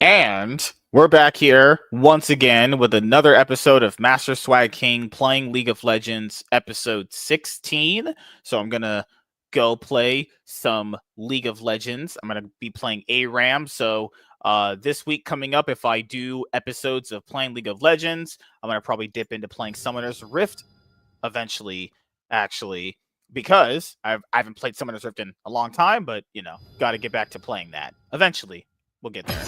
And we're back here once again with another episode of MasterSwagKing playing League of Legends, episode 16. So I'm going to go play some League of Legends. I'm going to be playing ARAM. So this week coming up, if I do episodes of playing League of Legends, I'm going to probably dip into playing Summoner's Rift eventually, actually, because I haven't played Summoner's Rift in a long time, but, you know, got to get back to playing that. Eventually, we'll get there.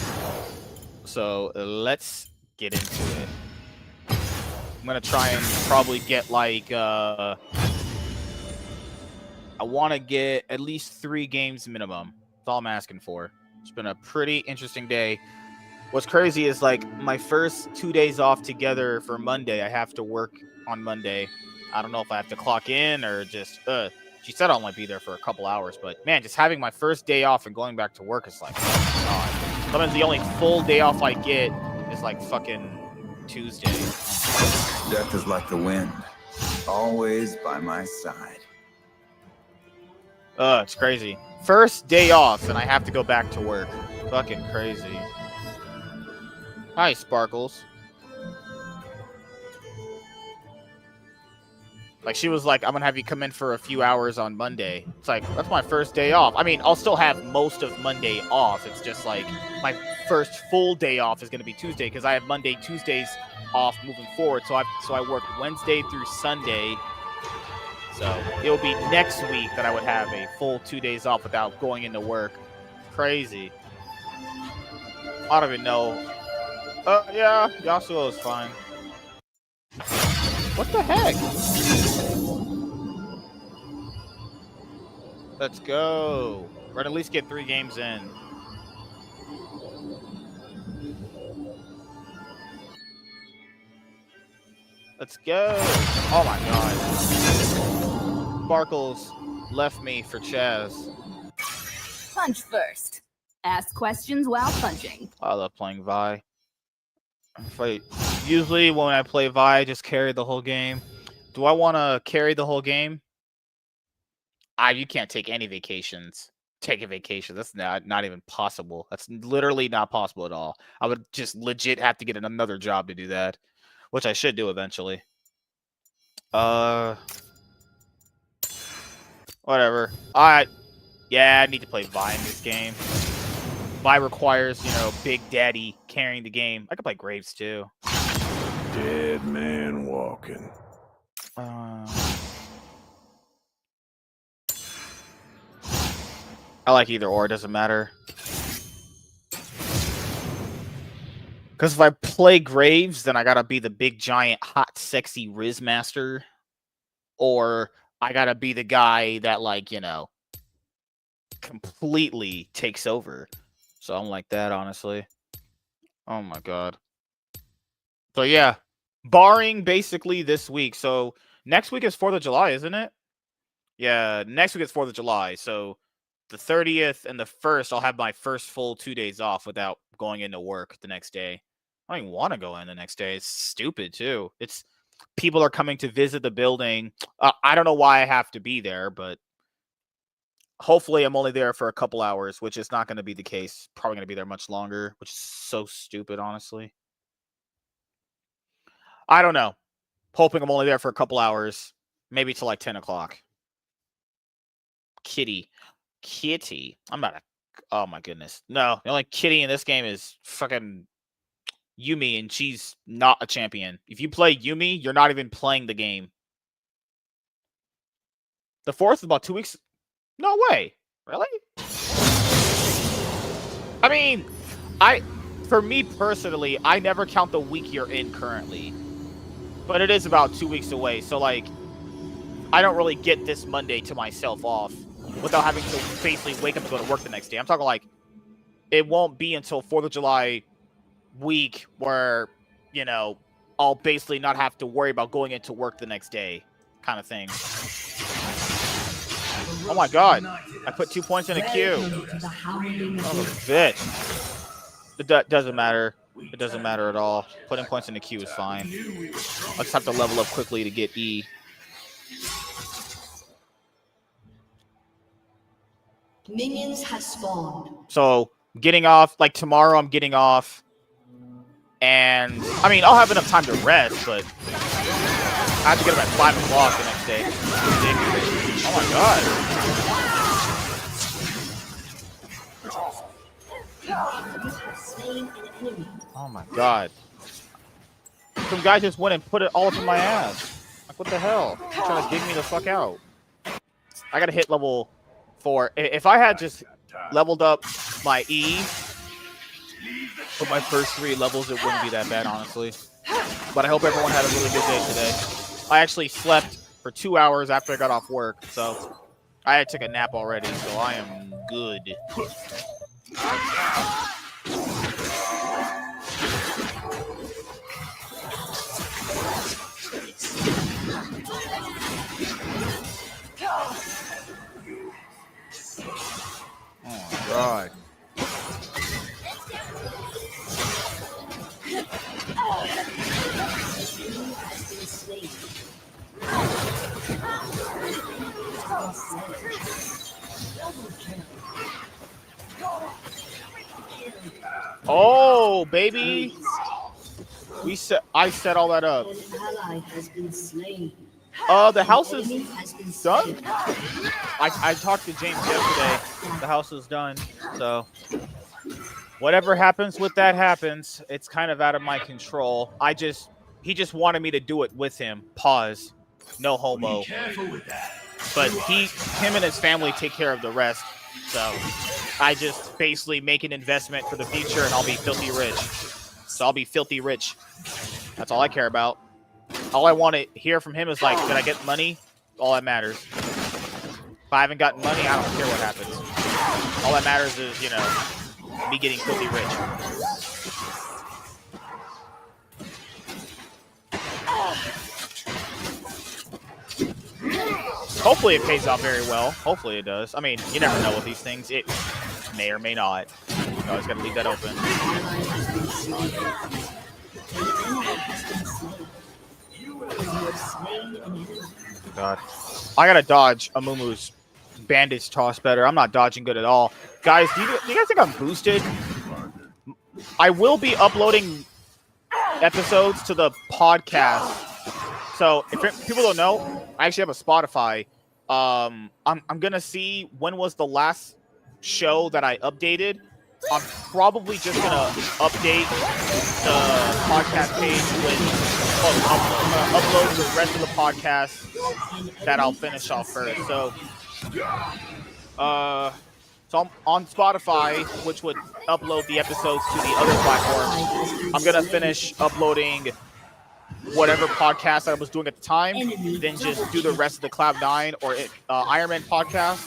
So let's get into it. I'm gonna try and probably get like I want to get at least 3 games minimum. That's all I'm asking for. It's been a pretty interesting day. What's crazy is like my first 2 days off together for Monday. I have to work on Monday. I don't know if I have to clock in or just she said I'll only be there for a couple hours, but man, just having my first day off and going back to work is like, oh my god. Sometimes the only full day off I get is like fucking Tuesday. Death is like the wind, always by my side. It's crazy. First day off and I have to go back to work. Fucking crazy. Hi, Sparkles. Like, she was like, I'm gonna have you come in for a few hours on Monday. It's like, that's my first day off. I mean, I'll still have most of Monday off. It's just like, my first full day off is gonna be Tuesday, because I have Monday, Tuesdays off moving forward. So I work Wednesday through Sunday. So it'll be next week that I would have a full 2 days off without going into work. Crazy. I don't even know. Yeah, Yasuo is fine. What the heck? Let's go. We're gonna at least get 3 games in. Let's go. Oh my god. Sparkles left me for Chaz. Punch first. Ask questions while punching. I love playing Vi. Usually when I play Vi, I just carry the whole game. Do I want to carry the whole game? You can't take any vacations. Take a vacation. That's not even possible. That's literally not possible at all. I would just legit have to get another job to do that, which I should do eventually. Whatever. Alright. Yeah, I need to play Vi in this game. Vi requires, you know, Big Daddy carrying the game. I could play Graves too. Dead man walking. I like either or, it doesn't matter. Because if I play Graves, then I gotta be the big, giant, hot, sexy Riz Master. Or I gotta be the guy that, like, you know, completely takes over. So I'm like that, honestly. Oh my god. So yeah, barring basically this week. So next week is 4th of July, isn't it? Yeah, next week is 4th of July. So the 30th and the 1st, I'll have my first full 2 days off without going into work the next day. I don't even want to go in the next day. It's stupid, too. It's people are coming to visit the building. I don't know why I have to be there, but hopefully I'm only there for a couple hours, which is not going to be the case. Probably going to be there much longer, which is so stupid, honestly. I don't know. Hoping I'm only there for a couple hours, maybe till like 10 o'clock. Kitty. I'm not a... Oh, my goodness. No, the only kitty in this game is fucking Yumi, and she's not a champion. If you play Yumi, you're not even playing the game. The 4th is about 2 weeks... No way. Really? I mean, for me personally, I never count the week you're in currently. But it is about 2 weeks away, so like, I don't really get this Monday to myself off without having to basically wake up and go to work the next day. I'm talking like, it won't be until 4th of July week where, you know, I'll basically not have to worry about going into work the next day, kind of thing. Oh my god, I put 2 points in a queue. Oh, bitch. It doesn't matter. It doesn't matter at all. Putting points in the queue is fine. I just have to level up quickly to get E. Minions have spawned. So getting off, like tomorrow I'm getting off. And, I mean, I'll have enough time to rest, but I have to get up at 5 o'clock the next day. Oh my god. Oh my god. Some guy just went and put it all up in my ass. Like, what the hell? You're trying to dig me the fuck out. I gotta hit level 4. If I had just leveled up my E with my first 3 levels, it wouldn't be that bad, honestly. But I hope everyone had a really good day today. I actually slept for 2 hours after I got off work, so I had took a nap already, so I am good. Oh my god. Oh, baby. I set all that up. The house is done. I talked to James yesterday. The house is done. So whatever happens with that happens. It's kind of out of my control. He just wanted me to do it with him. Pause. No homo. But him and his family take care of the rest. So I just basically make an investment for the future and I'll be filthy rich. So I'll be filthy rich. That's all I care about. All I want to hear from him is like, did I get money? All that matters. If I haven't gotten money, I don't care what happens. All that matters is, you know, me getting filthy rich. Hopefully it pays off very well. Hopefully it does. I mean, you never know with these things. It may or may not. You always got to leave that open. God. I got to dodge Amumu's bandage toss better. I'm not dodging good at all. Guys, do you guys think I'm boosted? I will be uploading episodes to the podcast. So if people don't know, I actually have a Spotify. I'm gonna see when was the last show that I updated. I'm probably just gonna update the podcast page with upload the rest of the podcast that I'll finish off first. So I'm on Spotify, which would upload the episodes to the other platforms. I'm gonna finish uploading whatever podcast I was doing at the time, then just do the rest of the Cloud9 or Iron Man podcast,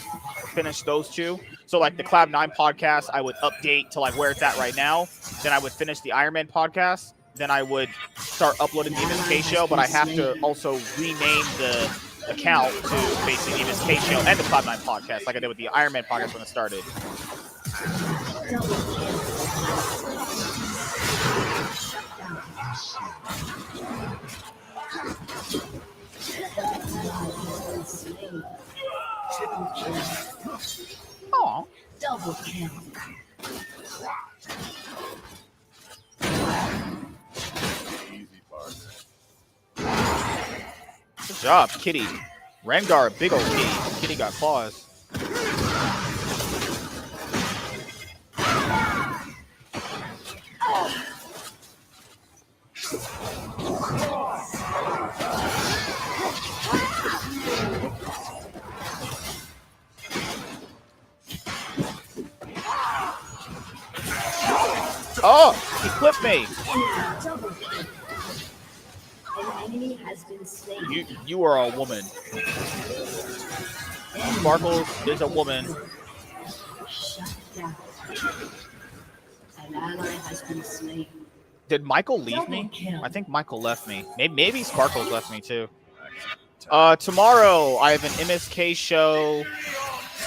finish those two. So like the Cloud9 podcast, I would update to like where it's at right now. Then I would finish the Iron Man podcast. Then I would start uploading the MSK show, but I have to also rename the account to basically the MSK show and the Cloud9 podcast, like I did with the Iron Man podcast when it started. Oh, double kill. Good job, Kitty. Rengar, big old Kitty. Kitty got claws. Oh, he clipped me. You are a woman. Sparkles is a woman. Did Michael leave me? I think Michael left me. Maybe Sparkles left me too. Tomorrow I have an MSK show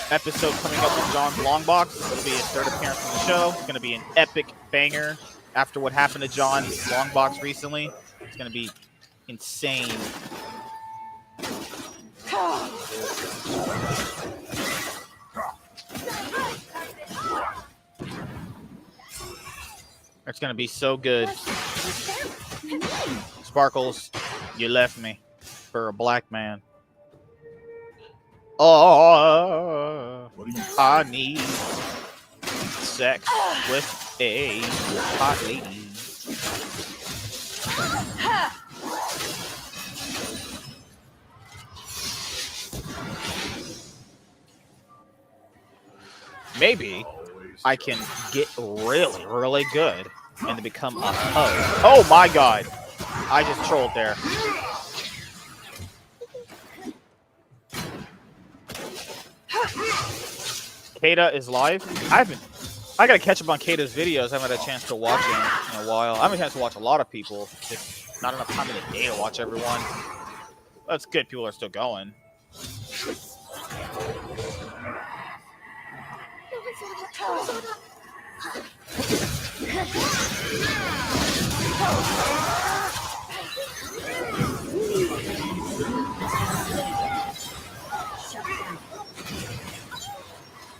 episode coming up with John's Longbox. It'll be his third appearance on the show. It's going to be an epic banger after what happened to John's Longbox recently. It's going to be insane. It's gonna be so good. Sparkles, you left me for a black man. Oh, I need sex with a hot lady. Maybe I can get really, really good and then become a hoe. Oh my god. I just trolled there. Kata is live. I gotta catch up on Kata's videos. I haven't had a chance to watch him in a while. I haven't had a chance to watch a lot of people. Just not enough time in the day to watch everyone. That's good. People are still going.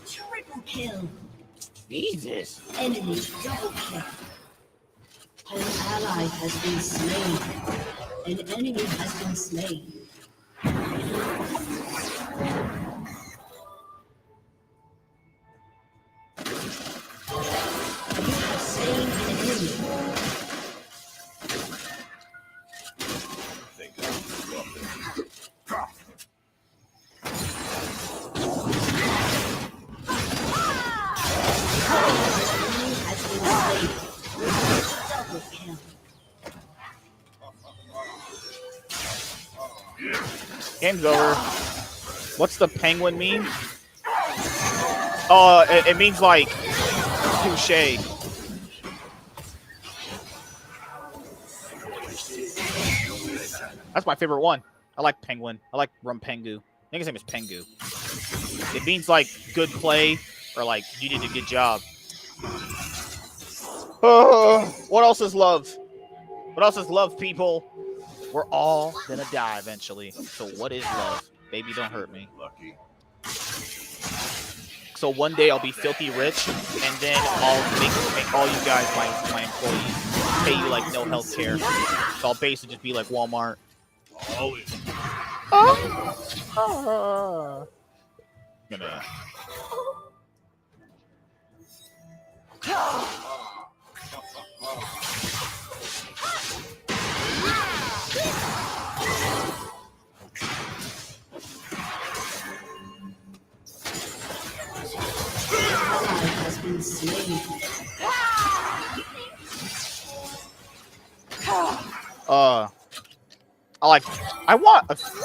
Triple kill. Jesus. Enemy double kill. An ally has been slain. An enemy has been slain. You have slain an enemy. Game's over. What's the penguin mean? Oh, it means like touche. That's my favorite one. I like penguin. I like Rumpengu. I think his name is Pengu. It means like good play or like you did a good job. What else is love? What else is love, people? We're all gonna die eventually. So what is love? Baby, don't hurt me. Lucky. So one day I'll be filthy rich, and then I'll make all you guys my employees. Pay you like no health care. So I'll basically just be like Walmart. Always. Gonna. Has been slain.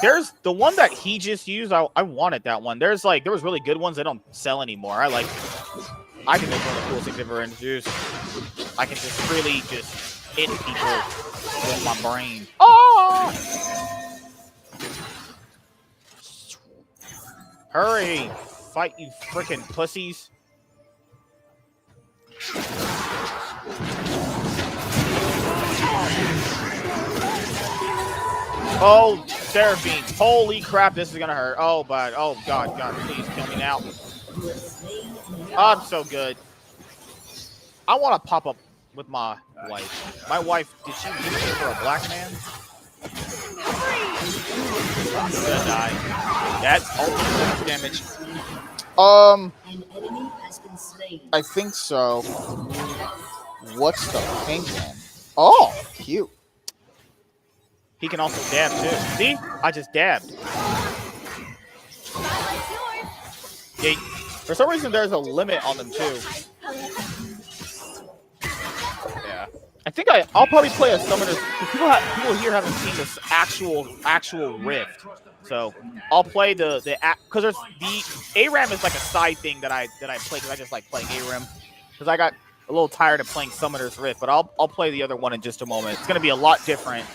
There's the one that he just used. I wanted that one. There was really good ones that don't sell anymore. I think that's one of the coolest things I've ever introduced. I can just really just hit people with my brain. Oh! Hurry! Fight, you freaking pussies. Oh, Seraphine. Holy crap, this is gonna hurt. Oh, but oh god, please kill me now. Oh, I'm so good. I want to pop up with my wife. My wife, did she leave me for a black man? I'm gonna die. That's ultimate damage. An enemy has been slain. I think so. What's the penguin? Oh, cute. He can also dab too. See? I just dabbed. Yeah, for some reason, there's a limit on them too. Yeah. I think I'll probably play a summoner. People here haven't seen this actual rift. So I'll play the because there's the ARAM is like a side thing that I play because I just like playing ARAM because I got a little tired of playing Summoner's Rift, but I'll play the other one in just a moment. It's gonna be a lot different.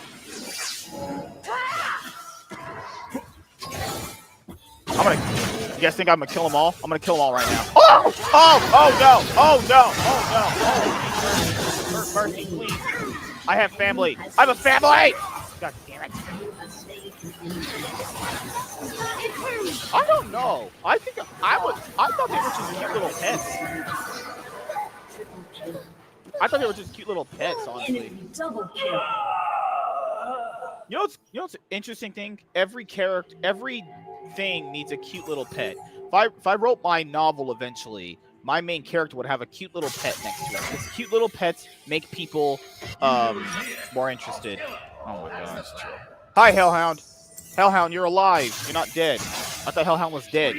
You guys think I'm gonna kill them all? I'm gonna kill them all right now. Oh no! Oh! Mercy, please. I have family. I have a family. God damn it. I don't know. I thought they were just cute little pets. I thought they were just cute little pets, honestly. Enemy double kill. You know what's an interesting thing? Every character, every thing needs a cute little pet. If I wrote my novel eventually, my main character would have a cute little pet next to it. Because cute little pets make people more interested. Oh my gosh. Hi, Hellhound. Hellhound, you're alive. You're not dead. I thought Hellhound was dead.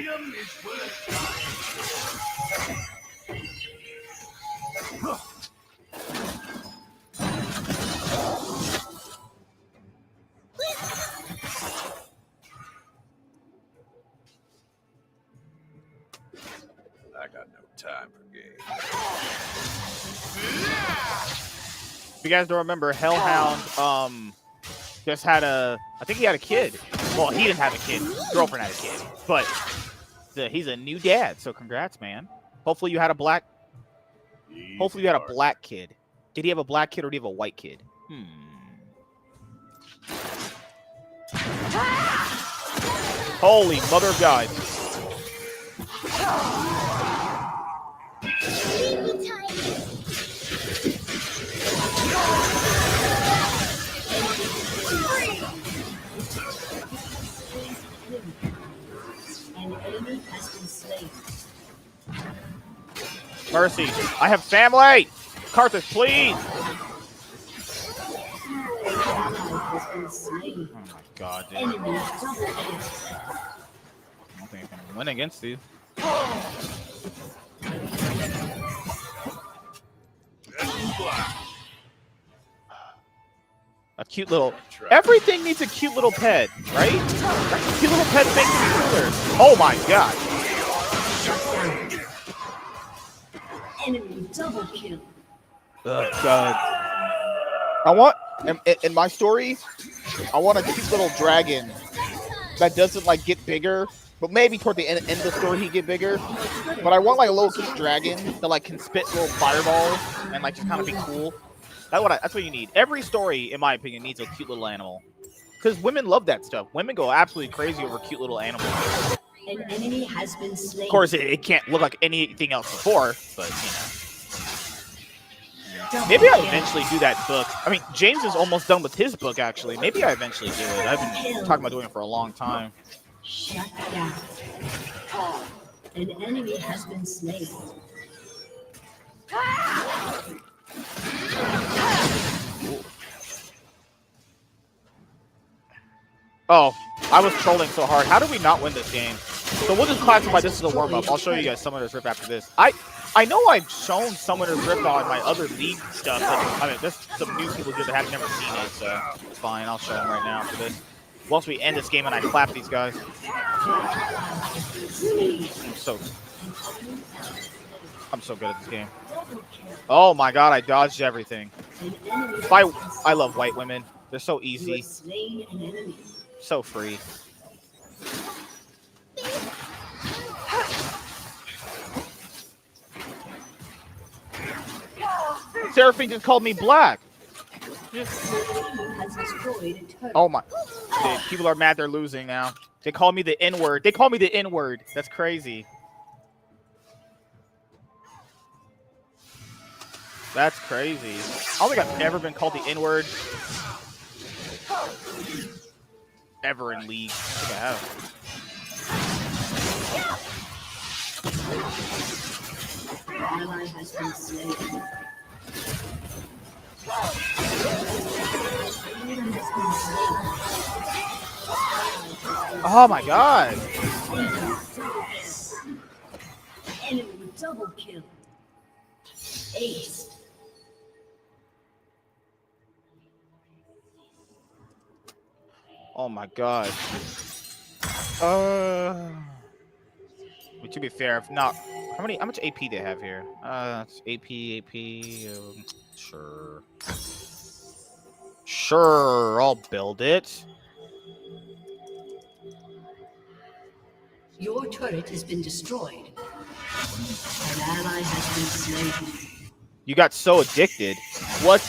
I got no time for games. If you guys don't remember, Hellhound just had I think he had a kid. Well, he didn't have a kid. His girlfriend had a kid. But he's a new dad, so congrats, man. Hopefully you had a black kid. Did he have a black kid or did he have a white kid? Holy mother of God. An enemy has been slain. Mercy. I have family. Carthage, please. An ally has been slain. Oh my God, dude. Enemy double kill. I don't think I can win against these. A cute little... Everything needs a cute little pet, right? Cute little pets make them cooler. Oh my God. Enemy double kill. Oh God. I want... In my story, I want a cute little dragon that doesn't, like, get bigger. But maybe toward the end of the story, he get bigger. But I want, like, a little cute dragon that, like, can spit little fireballs and, like, just kind of be cool. That's what you need. Every story, in my opinion, needs a cute little animal. Because women love that stuff. Women go absolutely crazy over cute little animals. An enemy has been slain. Of course, it can't look like anything else before, but, you know. Maybe I'll eventually do that book. I mean, James is almost done with his book, actually. Maybe I eventually do it. I've been talking about doing it for a long time. Shut down. An enemy has been slain. Oh, I was trolling so hard. How did we not win this game? So we'll just classify this as a warm-up. I'll show you guys Summoner's Rift after this. I know I've shown Summoner's Rift on my other league stuff. But, I mean, there's some new people here that have never seen it, so it's fine. I'll show them right now for this. Once we end this game and I clap these guys. I'm so good at this game. Oh my God, I dodged everything. I love white women. They're so easy. So free. Seraphine just called me black. Oh my. Dude, people are mad they're losing now. They call me the N-word. They call me the N-word. That's crazy. That's crazy. I don't think I've ever been called the N-word. Ever in League. I think I have. Ally has been slain. Oh my God. Enemy double kill. Ace. Oh my God. But to be fair, if not, how much AP they have here? It's AP. Sure. Sure, I'll build it. Your turret has been destroyed. An ally has been slain. You got so addicted. What?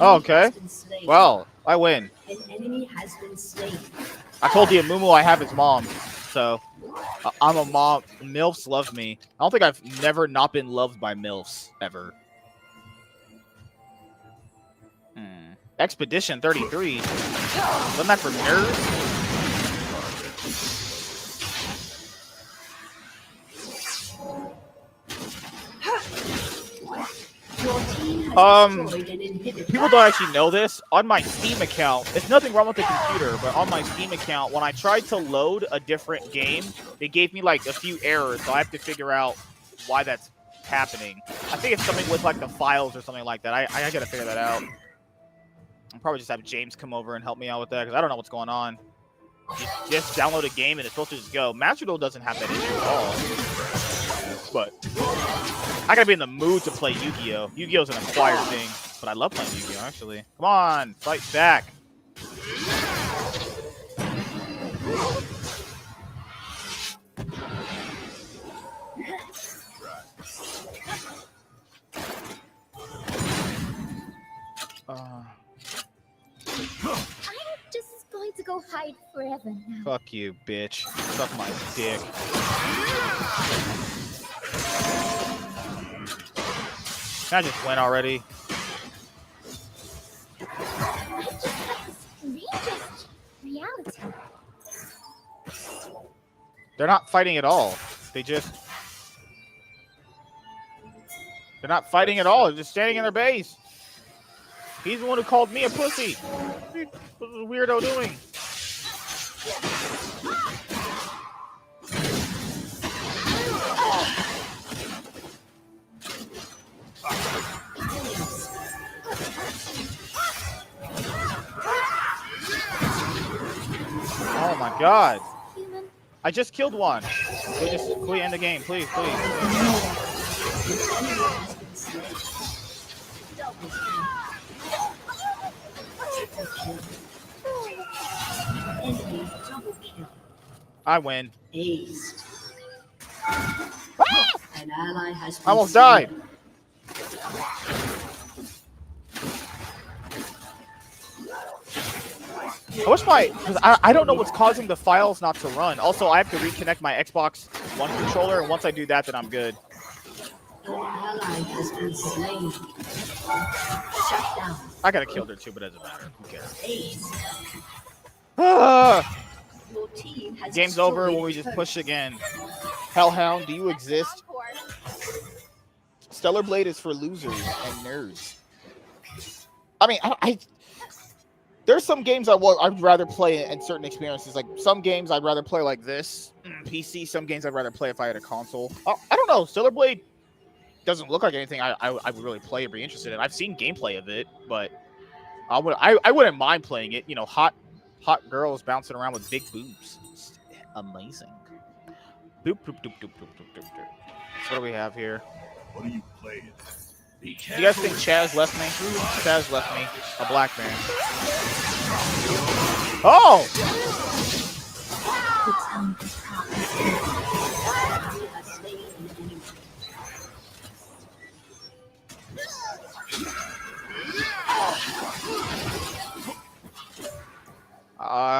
Okay. Well, I win. An enemy has been slain. I told you, Mumu, I have his mom. So, I'm a mom. MILFs love me. I don't think I've never not been loved by MILFs, ever. Expedition 33. Wasn't that for nerds? People don't actually know this. On my Steam account, there's nothing wrong with the computer, but on my Steam account, when I tried to load a different game, they gave me like a few errors, so I have to figure out why that's happening. I think it's something with like the files or something like that. I gotta figure that out. I'll probably just have James come over and help me out with that, because I don't know what's going on. Just download a game and it's supposed to just go. Master Duel doesn't have that issue at all. But I gotta be in the mood to play Yu-Gi-Oh! Yu-Gi-Oh's an acquired thing, but I love playing Yu-Gi-Oh! Actually. Come on, fight back. I'm just going to go hide forever now. Fuck you, bitch. Suck my dick. Can I just win already? I just have the strangest reality. They're not fighting at all. They're not fighting at all. They're just standing in their base. He's the one who called me a pussy. What's this weirdo doing? Oh my god. I just killed one. Can we end the game, please, please. I win. Aced. An ally has been I almost died. I wish because I don't know what's causing the files not to run. Also, I have to reconnect my Xbox One controller, and once I do that, then I'm good. An ally has been slain. Shut down. I gotta kill her too, but it doesn't matter. Who cares? Ace. Ah! Your team has Game's over when we just push again. Hellhound, do you exist? Stellar Blade is for losers and nerds. I mean, there's some games I'd rather play in certain experiences. Like some games I'd rather play like this, PC. Some games I'd rather play if I had a console. I don't know. Stellar Blade doesn't look like anything I would really play or be interested in. I've seen gameplay of it, but I wouldn't mind playing it. You know, hot girls bouncing around with big boobs. It's amazing. Boop, boop, doop, doop, doop, doop, doop, doop. So what do we have here? What are you playing? Do you guys think Chaz left me? Chaz left me. A black man. Oh!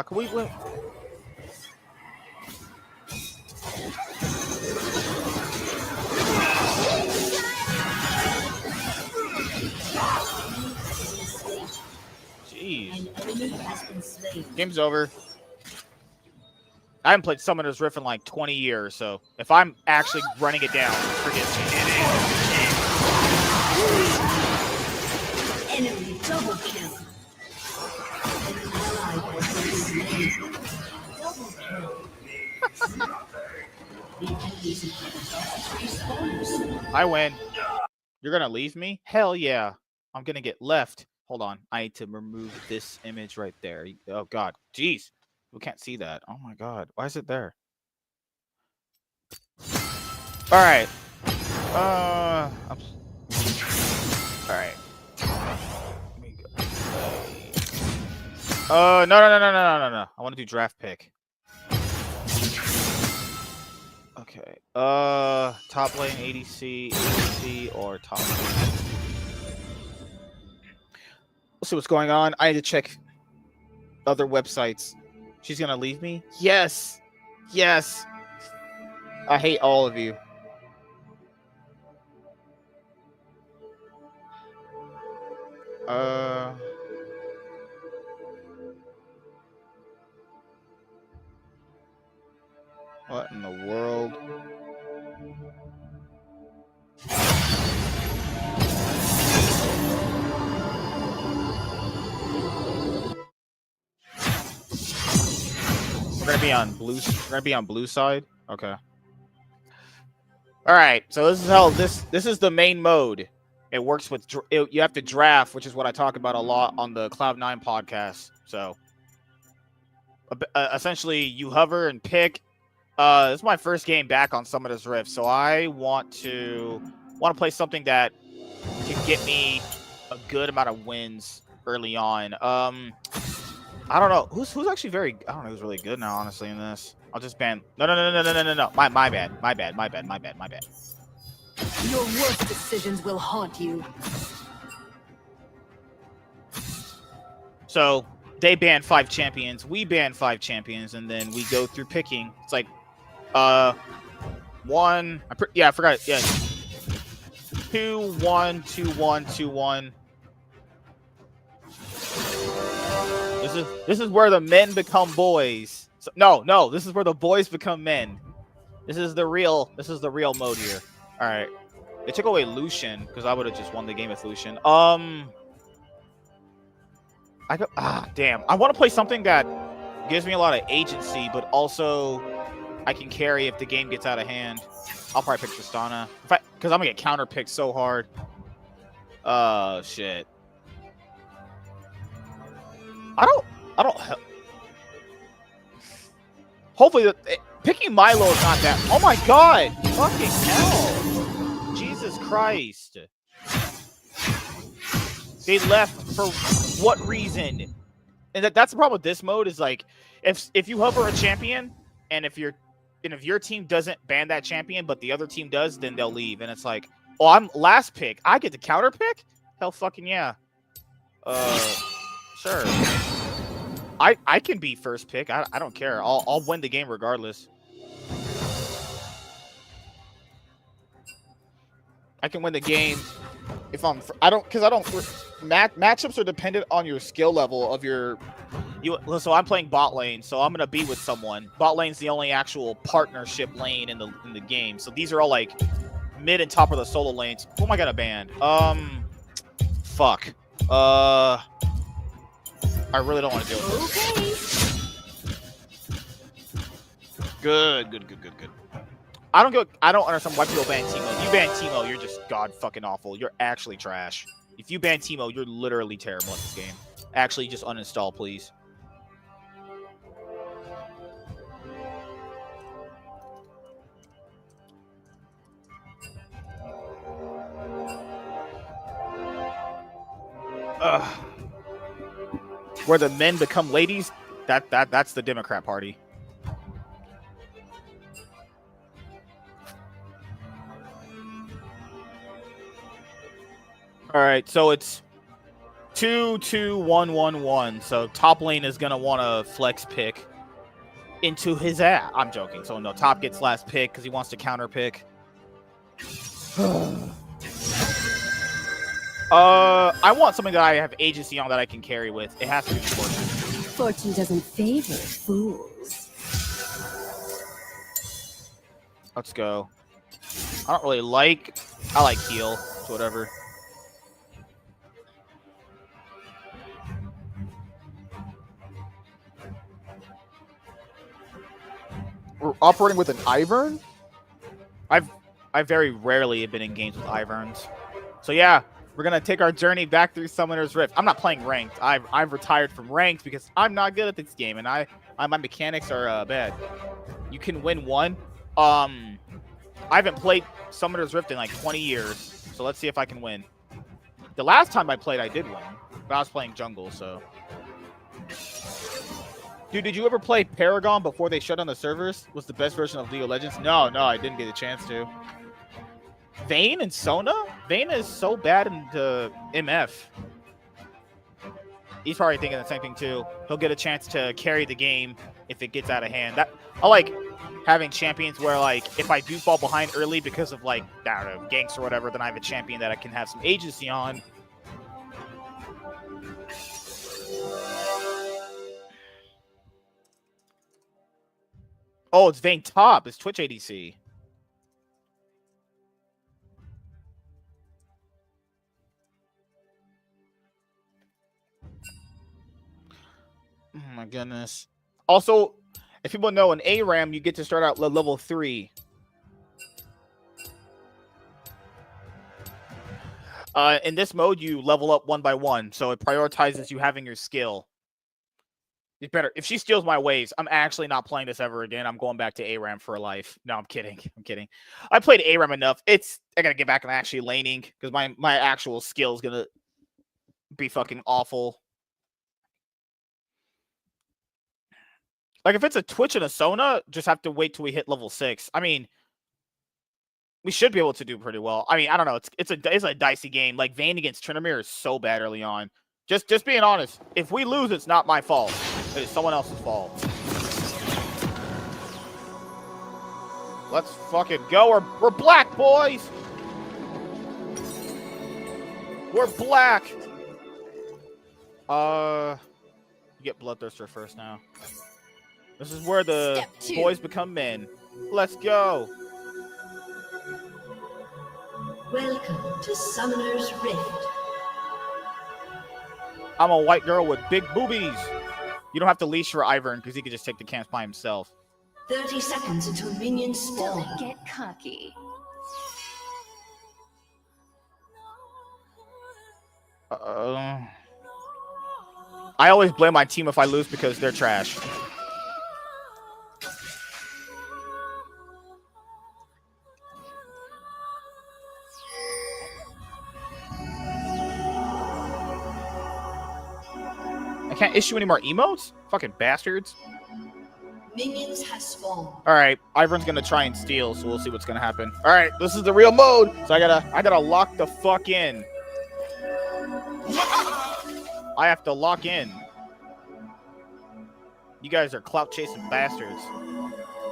Can we win? Jeez. Game's over. I haven't played Summoner's Rift in like 20 years, so if I'm actually running it down, forget it. Enemy double kill. I win. You're gonna leave me? Hell yeah. I'm gonna get left. Hold on. I need to remove this image right there. Oh god. Jeez. We can't see that. Oh my god. Why is it there? Alright. Alright. Let me go. No. I want to do draft pick. Okay. Top lane ADC, or top lane. We'll see what's going on. I need to check other websites She's gonna leave me? Yes! Yes! I hate all of you. What in the world? We're gonna be on blue. We're gonna be on blue side. Okay. All right. So this is how this is the main mode. It works with you have to draft, which is what I talk about a lot on the Cloud9 podcast. So essentially, you hover and pick. This is my first game back on Summoner's Rift, so I want to play something that can get me a good amount of wins early on. I don't know who's actually very. I don't know who's really good now, honestly. In this, I'll just ban. No. My bad. Your worst decisions will haunt you. So they ban 5 champions, we ban 5 champions, and then we go through picking. It's like, 1. I forgot it. Yeah, 2 1 2 1 2 1. This is where the men become boys. So, no, this is where the boys become men. This is the real mode here. All right, they took away Lucian because I would have just won the game with Lucian. Damn. I want to play something that gives me a lot of agency, but also I can carry if the game gets out of hand. I'll probably pick Tristana because I'm gonna get counter picked so hard. Shit. I don't. Hopefully, picking Milo is not that. Oh my god! Fucking hell! Jesus Christ! They left for what reason? And that's the problem with this mode is like, if you hover a champion, and if your team doesn't ban that champion, but the other team does, then they'll leave, and it's like, oh, I'm last pick. I get to counter pick? Hell, fucking yeah. Sure. I can be first pick. I don't care. I'll win the game regardless. I can win the game if matchups are dependent on your skill level of your so I'm playing bot lane, so I'm gonna be with someone. Bot lane's the only actual partnership lane in the game. So these are all like mid and top of the solo lanes. Who am I gonna ban? Fuck. I really don't want to deal with this. Good. I don't understand why people ban Teemo. If you ban Teemo, you're just god fucking awful. You're actually trash. If you ban Teemo, you're literally terrible at this game. Actually, just uninstall, please. Where the men become ladies, that's the Democrat Party. All right, so it's 2-2-1-1-1. So top lane is gonna want to flex pick into his ass. I'm joking. So no, top gets last pick because he wants to counter pick. I want something that I have agency on that I can carry with. It has to be Fortune. Fortune doesn't favor fools. Let's go. I don't really like. I like heal. So whatever. We're operating with an Ivern? I very rarely have been in games with Iverns. So yeah, we're gonna take our journey back through Summoner's Rift. I'm not playing ranked. I've retired from ranked because I'm not good at this game, and my mechanics are bad. You can win one. I haven't played Summoner's Rift in like 20 years, so let's see if I can win. The last time I played, I did win, but I was playing jungle, so. Dude, did you ever play Paragon before they shut down the servers? Was the best version of League of Legends? No, I didn't get a chance to. Vayne and Sona? Vayne is so bad in the MF. He's probably thinking the same thing too. He'll get a chance to carry the game if it gets out of hand. I like having champions where, like, if I do fall behind early because of, like, I don't know, ganks or whatever, then I have a champion that I can have some agency on. Oh, it's Vayne top. It's Twitch ADC. Oh my goodness. Also, if people know, in ARAM, you get to start out level 3. In this mode, you level up 1 by 1, so it prioritizes you having your skill. It's better. If she steals my waves, I'm actually not playing this ever again. I'm going back to ARAM for life. No, I'm kidding. I'm kidding. I played ARAM enough. I gotta get back and actually laning, because my actual skill is gonna be fucking awful. Like, if it's a Twitch and a Sona, just have to wait till we hit level 6. I mean, we should be able to do pretty well. I mean, I don't know. It's a dicey game. Like, Vayne against Tryndamere is so bad early on. Just being honest. If we lose, it's not my fault. It's someone else's fault. Let's fucking go. We're black, boys. We're black. You get Bloodthirster first now. This is where the boys become men. Let's go. Welcome to Summoner's Rift. I'm a white girl with big boobies. You don't have to leash for Ivern because he can just take the camps by himself. 30 seconds until minions spawn. Don't get cocky. I always blame my team if I lose because they're trash. I can't issue any more emotes? Fucking bastards. Minions has spawned. Alright, Ivern's gonna try and steal, so we'll see what's gonna happen. Alright, this is the real mode. So I gotta lock the fuck in. I have to lock in. You guys are clout chasing bastards.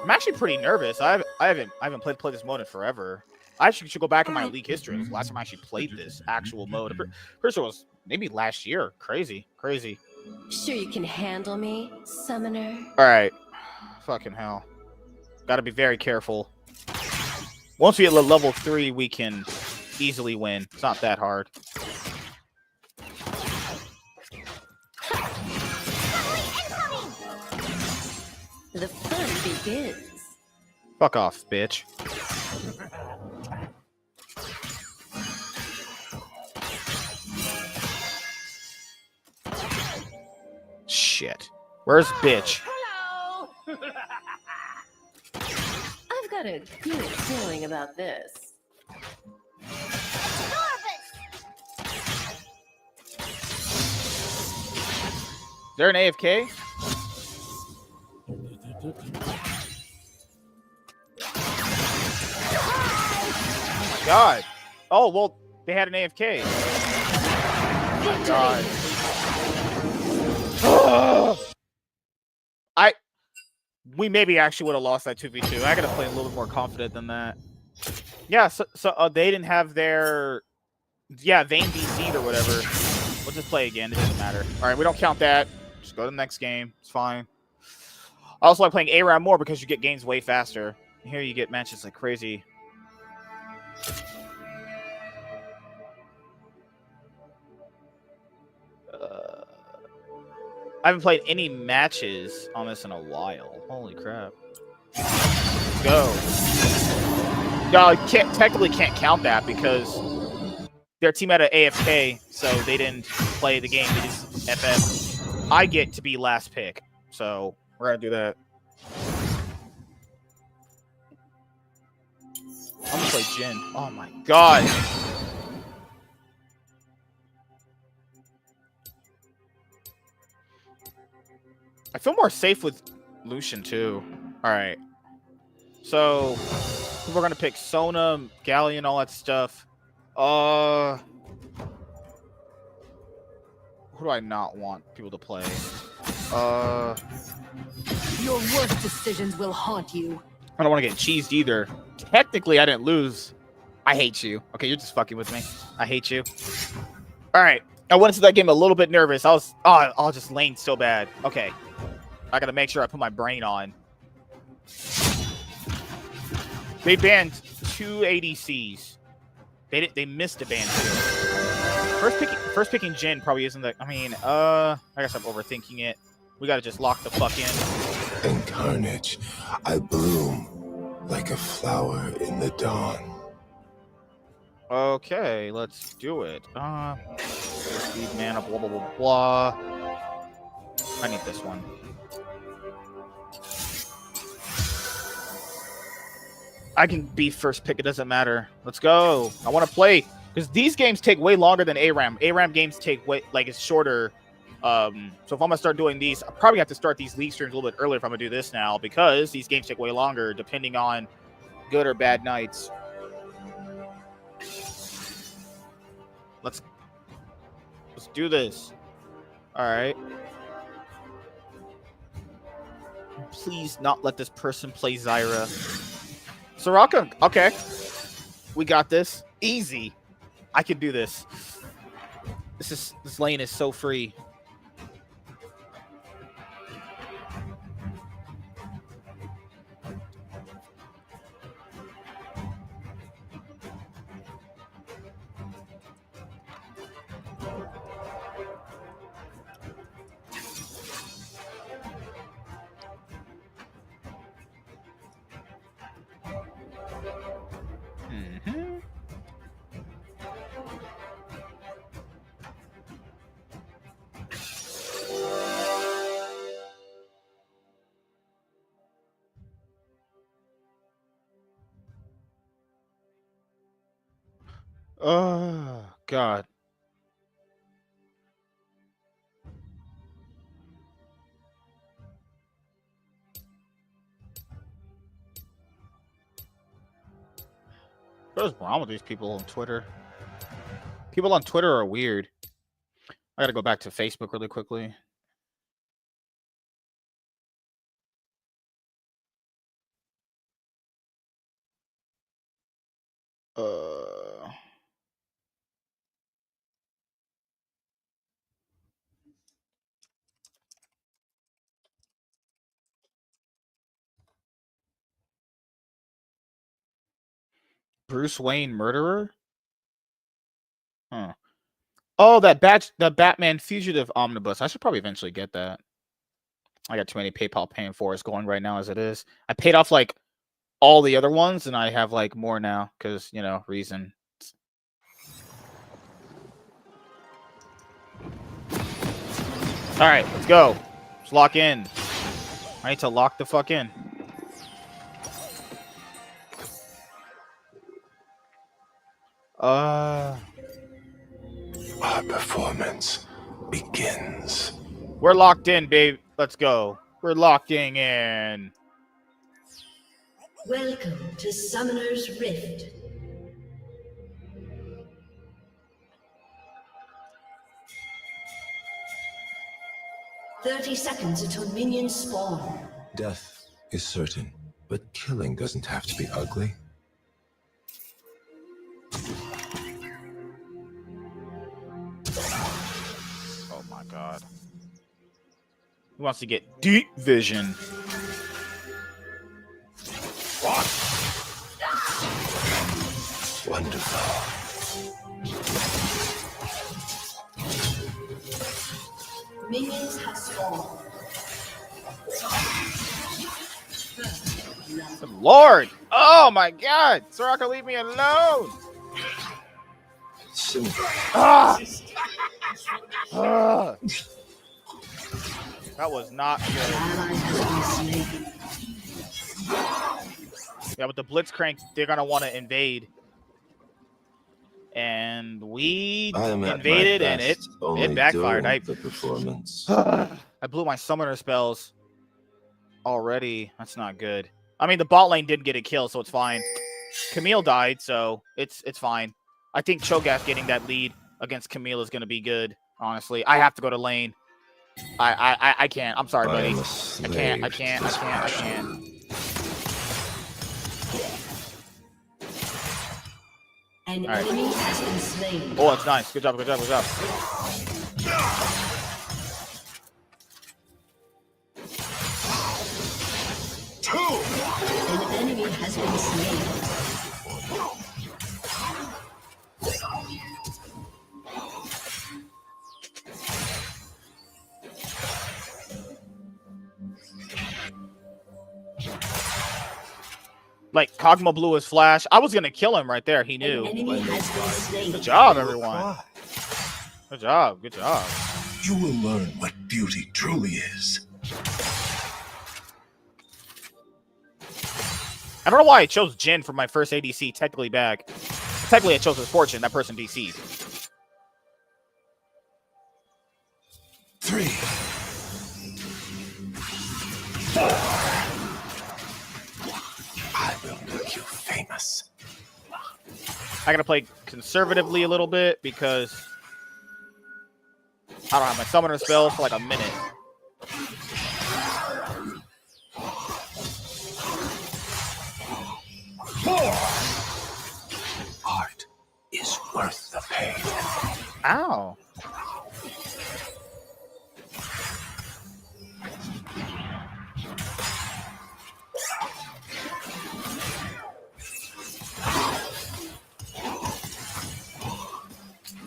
I'm actually pretty nervous. I haven't played this mode in forever. I actually should go back in my league history. It was the last time I actually played this actual mode. First it was maybe last year. Crazy. Sure you can handle me, Summoner? Alright. Fucking hell. Gotta be very careful. Once we hit level 3, we can easily win. It's not that hard. The fun begins. Fuck off, bitch. Shit. Where's bitch? I've got a good feeling about this. Is there an AFK? Oh my god. Oh, well, they had an AFK. Oh my god. We maybe actually would have lost that 2v2. I gotta play a little bit more confident than that. Yeah, so they didn't have their... Yeah, Vayne DC'd or whatever. We'll just play again. It doesn't matter. Alright, we don't count that. Just go to the next game. It's fine. I also like playing ARAM more because you get games way faster. Here you get matches like crazy. I haven't played any matches on this in a while. Holy crap. Let's go. No, technically can't count that because their team had an AFK, so they didn't play the game. They just FF. I get to be last pick, so we're going to do that. I'm going to play Jhin. Oh my god. I feel more safe with Lucian, too. Alright. So, we're going to pick Sona, Galleon, all that stuff. Who do I not want people to play? Your worst decisions will haunt you. I don't want to get cheesed either. Technically, I didn't lose. I hate you. Okay, you're just fucking with me. I hate you. All right. I went into that game a little bit nervous. I'll just lane so bad. Okay. I got to make sure I put my brain on. They banned 2 ADCs. They missed a ban too. First picking Jhin probably isn't the. I mean, I guess I'm overthinking it. We gotta just lock the fuck in. In carnage, I bloom like a flower in the dawn. Okay, let's do it. Speed mana, blah blah blah blah. I need this one. I can be first pick. It doesn't matter. Let's go. I want to play because these games take way longer than ARAM. ARAM games take way it's shorter. So if I'm gonna start doing these, I probably have to start these league streams a little bit earlier if I'm gonna do this now because these games take way longer depending on good or bad nights. Let's do this. All right. Please not let this person play Zyra. Soraka, okay. We got this. Easy. I can do this. This lane is so free. Oh, God. What is wrong with these people on Twitter? People on Twitter are weird. I gotta go back to Facebook really quickly. Bruce Wayne murderer? Huh. Oh, the Batman Fugitive Omnibus. I should probably eventually get that. I got too many PayPal paying for it's going right now as it is. I paid off like all the other ones and I have like more now because, you know, reason. All right, let's go. Let's lock in. I need to lock the fuck in. Our performance begins. We're locked in, babe. Let's go. We're locking in. Welcome to Summoner's Rift. "30 seconds until minions spawn." Death is certain, but killing doesn't have to be ugly. Oh my God. He wants to get deep vision. Wonderful. Minions have spawned. Good Lord. Oh my God. Soraka, leave me alone. Ah! Ah! That was not good. Ally has been slain. Yeah, with the Blitzcrank, they're gonna want to invade, and we invaded, and it backfired. The performance. I blew my summoner spells already. That's not good. I mean, the bot lane didn't get a kill, so it's fine. Camille died, so it's fine. I think Cho'Gath getting that lead against Camille is gonna be good. Honestly, I have to go to lane. I can't. I'm sorry, I buddy. am a I slave can't. I to can't. I this can't. I passion. can't. An All right. enemy has been slain. Oh, that's nice. Good job. Good job. Good job. An enemy has been slain. Like Kog'Maw blew his flash. I was gonna kill him right there. He An knew. enemy has been slain. Good job, everyone. Good job. Good job. You will learn what beauty truly is. I don't know why I chose Jin for my first ADC. Technically back. Technically, I chose his fortune. That person DC'd. 3, 4. I will make you famous. I gotta play conservatively a little bit because I don't have my summoner spells for like a minute. Art is worth the pain. Ow.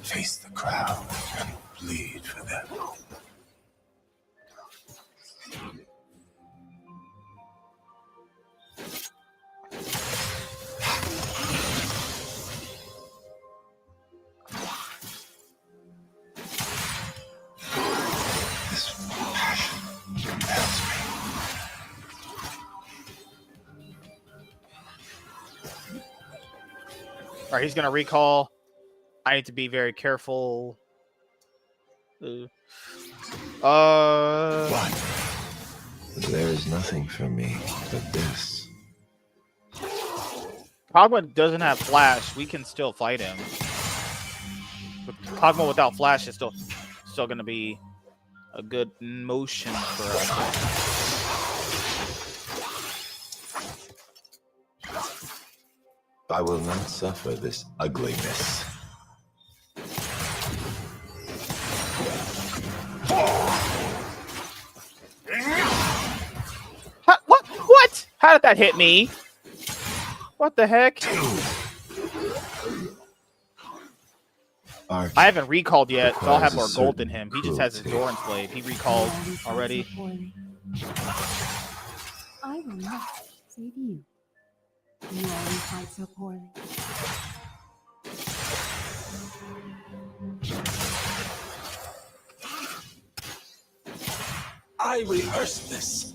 Face the crowd and bleed for them. This passion compels me. All right, he's gonna recall. I need to be very careful. What? There is nothing for me but this. Kog'Maw doesn't have flash. We can still fight him. But Kog'Maw without flash is still gonna be a good motion for us. I will not suffer this ugliness. What? How did that hit me? What the heck? Art I haven't recalled yet, so I'll have more requires a gold than him. He just has his cruelty. Doran's Blade. He recalled already. I will not save you. You always fight so poorly. I rehearsed this.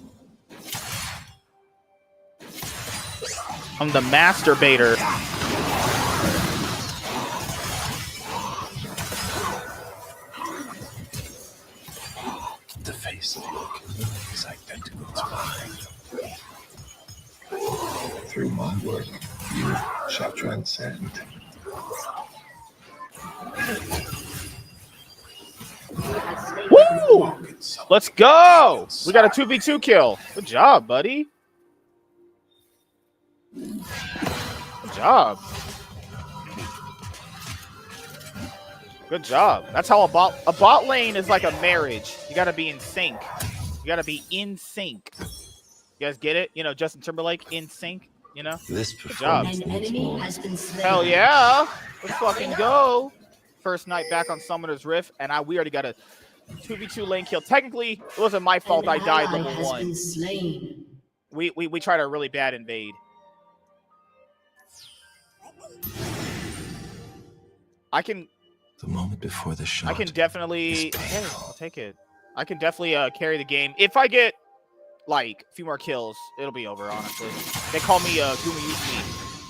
I'm the masturbator. The face of your kingdom is identical to mine. Through my work, you shall transcend. Woo! Let's go! We got a 2v2 kill. Good job, buddy. Good job. Good job. That's how a bot lane is like a marriage. You gotta be in sync. You gotta be in sync. You guys get it? You know, Justin Timberlake, in sync, you know? This Good job. performance An needs enemy more. has been slain. Hell yeah. Let's fucking go. First night back on Summoner's Rift, and we already got a 2v2 lane kill. Technically, it wasn't my fault I died An ally level has 1. been slain. We tried a really bad invade. I can The moment before the shot. I can definitely It's hey, painful. I'll take it. I can definitely carry the game. If I get like a few more kills, it'll be over, honestly. They call me Gumi Yuki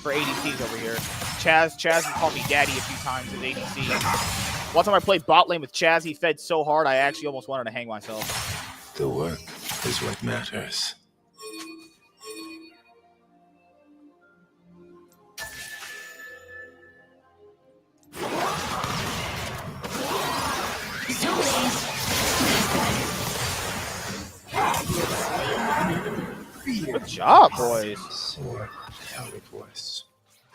for ADCs over here. Chaz has called me daddy a few times as ADC. One time I played bot lane with Chaz, he fed so hard I actually almost wanted to hang myself. The work is what matters. job, boys. Sword without a voice.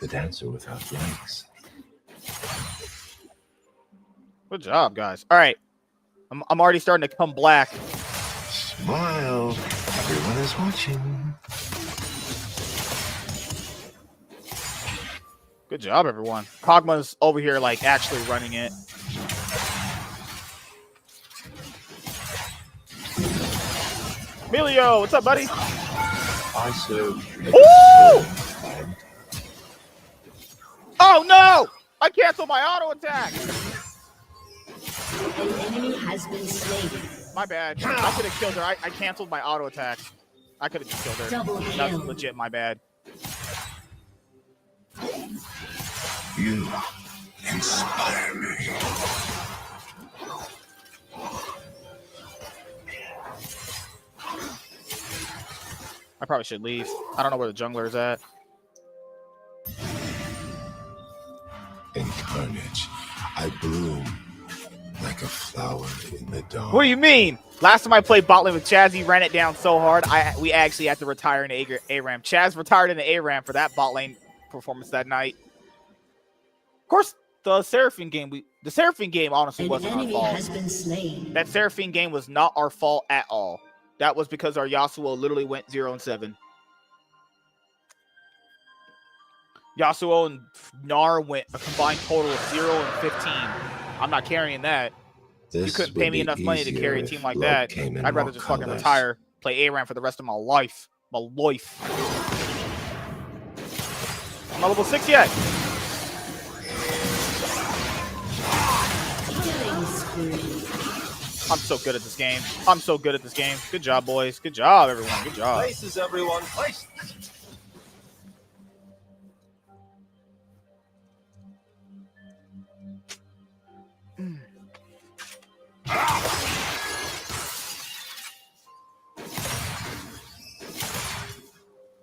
The dancer without legs. Good job, guys. All right. I'm already starting to come black. Smile. Everyone is watching. Good job, everyone. Kogma's over here, like, actually running it. Emilio, what's up, buddy? I serve. Ooh! Oh, no! I canceled my auto attack. An enemy has been slain. My bad. I could have killed her. I canceled my auto attack. I could have just killed her. Double That's kill. legit my bad. You inspire me. I probably should leave. I don't know where the jungler is at. In carnage, I bloom like a flower in the dawn. What do you mean? Last time I played bot lane with Chaz, he ran it down so hard, we actually had to retire in the ARAM. Chaz retired in the ARAM for that bot lane performance that night. Of course, the Seraphine game honestly An wasn't our enemy fault. has been slain. That Seraphine game was not our fault at all. That was because our Yasuo literally went 0-7. Yasuo and Gnar went a combined total of 0-15. I'm not carrying that. You couldn't pay me enough money to carry a team like that. I'd rather just fucking retire, play ARAM for the rest of my life. My life. I'm not level 6 yet. Killing spree. I'm so good at this game. I'm so good at this game. Good job, boys. Good job, everyone. Good job. Places, everyone. Places.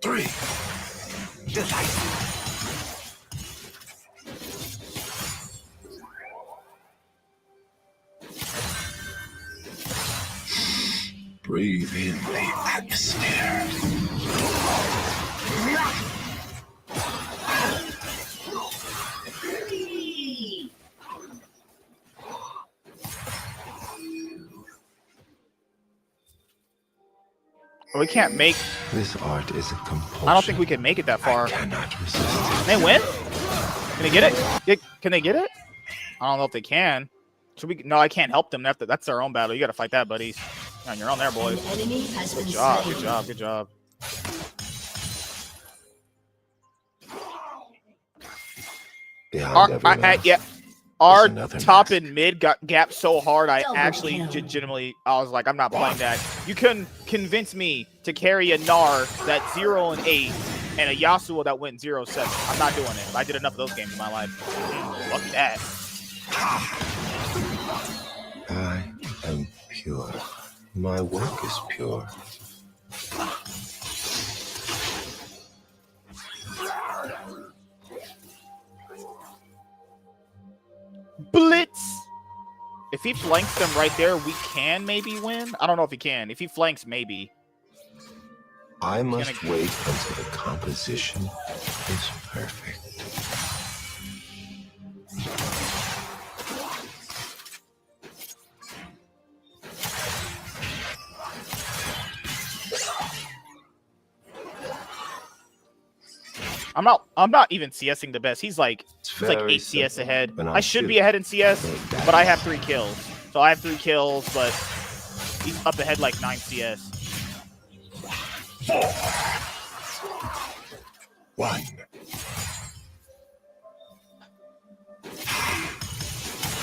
Three. Breathe in the atmosphere. We can't make. This art is a compulsion. I don't think we can make it that far. I cannot resist. Can they win? Can they get it? Can they get it? I don't know if they can. Should we? No, I can't help them. That's their own battle. You got to fight that, buddies. You're on your own there, boys. An enemy has been Good job. slain. Good job. Good job. Behind everyone else. Yeah. Our another top mask. and mid got gapped so hard, I Double actually kill. legitimately, I was like, I'm not playing that. You couldn't convince me to carry a Gnar that's 0-8 and a Yasuo that went 0-7. I'm not doing it. I did enough of those games in my life. Fuck that. I am pure. My work is pure. Blitz! If he flanks them right there, we can maybe win. I don't know if he can. If he flanks, maybe. I must wait until the composition is perfect. I'm not even CSing the best. He's like 8 CS ahead. I should be ahead in CS, but I have 3 kills. So I have 3 kills, but he's up ahead like 9 CS. 4. 1.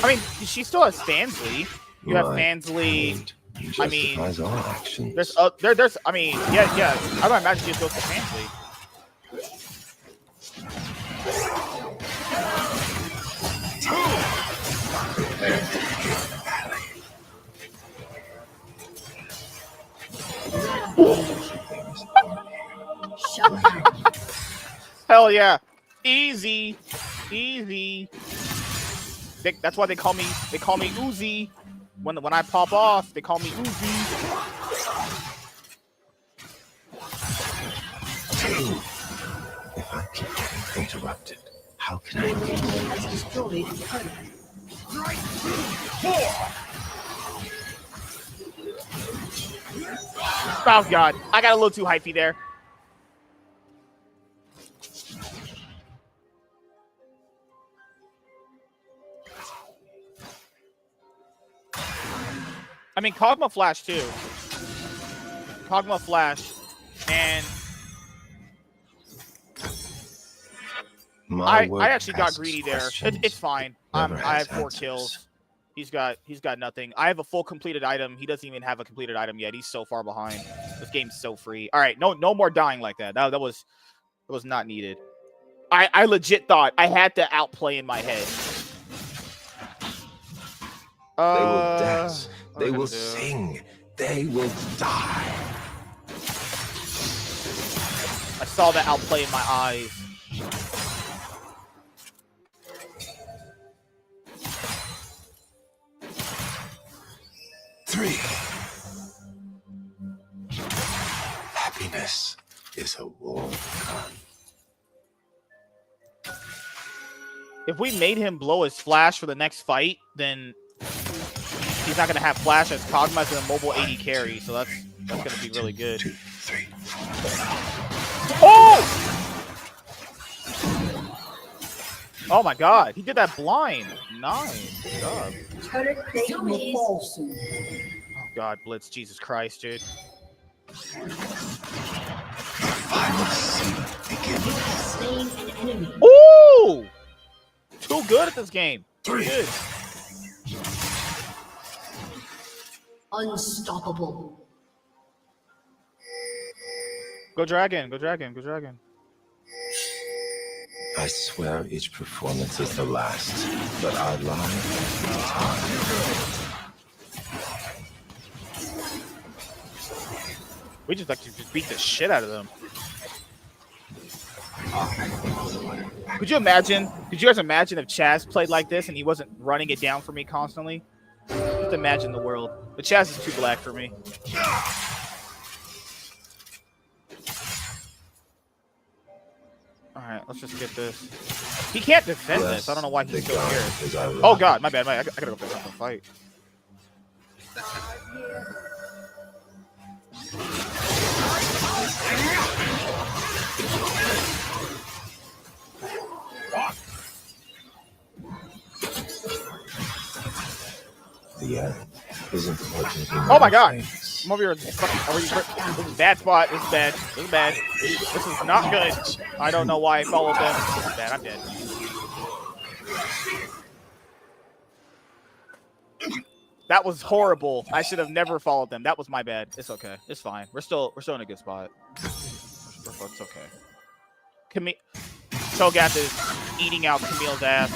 I mean, she still has Fansley. You have Fansley. I mean, justifies all actions. there's. I mean, yeah. I don't imagine she just goes to Fansley. Shut down. Hell yeah, easy. That's why they call me Uzi. When I pop off, they call me Uzi. true. If I keep getting interrupted, how can I Your team has destroyed a turret. Oh god, I got a little too hypey there. I mean, Kog'Maw Flash too. Kog'Maw Flash, and I actually got greedy there. It's fine. I have 4 kills. He's got nothing. I have a full completed item. He doesn't even have a completed item yet. He's so far behind. This game's so free. All right, no more dying like that. That was not needed. I legit thought I had to outplay in my head. They will dance. They will sing. They will die. I saw that outplay in my eyes. Three. Happiness is a warm gun. If we made him blow his flash for the next fight, then he's not going to have flash as Kog'Maw's a mobile 80 carry, so that's going to be really good. 2, 3. Oh! Oh my god, he did that blind. Nice. Good job. Turret plate will fall soon. Oh god, Blitz, Jesus Christ, dude. Final scene begins. You have slain an enemy. Ooh! Too good at this game. Too 3. good. Unstoppable. Go dragon, go dragon, go dragon. I swear each performance is the last, but I lie. We just like to just beat the shit out of them. Could you imagine? Could you guys imagine if Chaz played like this and he wasn't running it down for me constantly? Just imagine the world. But Chaz is too black for me. All right, let's just get this. He can't defend this. I don't know why he's still here. Oh god, my bad. I gotta go pick up the fight. The end isn't what Oh my god! I'm over here. This is a bad spot. This is bad. This is bad. This is not good. I don't know why I followed them. This is bad. I'm dead. That was horrible. I should have never followed them. That was my bad. It's okay. It's fine. We're still in a good spot. It's okay. Cho'Gath is eating out Camille's ass.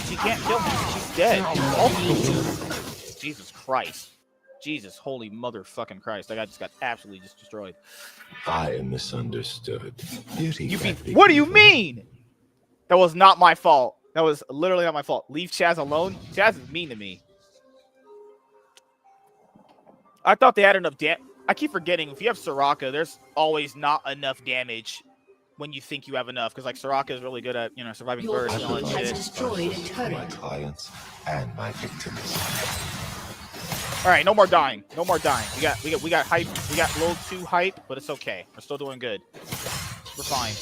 She can't kill me. She's dead. Oh, Jesus Christ. Jesus, holy motherfucking Christ. That guy just got absolutely just destroyed. I am misunderstood. Beauty. What do you mean? That was not my fault. That was literally not my fault. Leave Chaz alone. Chaz is mean to me. I thought they had enough damage. I keep forgetting, if you have Soraka, there's always not enough damage when you think you have enough, because like Soraka is really good at surviving Your bursts and all team that has shit. destroyed a My turret. clients and my victims. All right, no more dying. No more dying. We got hype. We got a little too hype, but it's okay. We're still doing good. We're fine.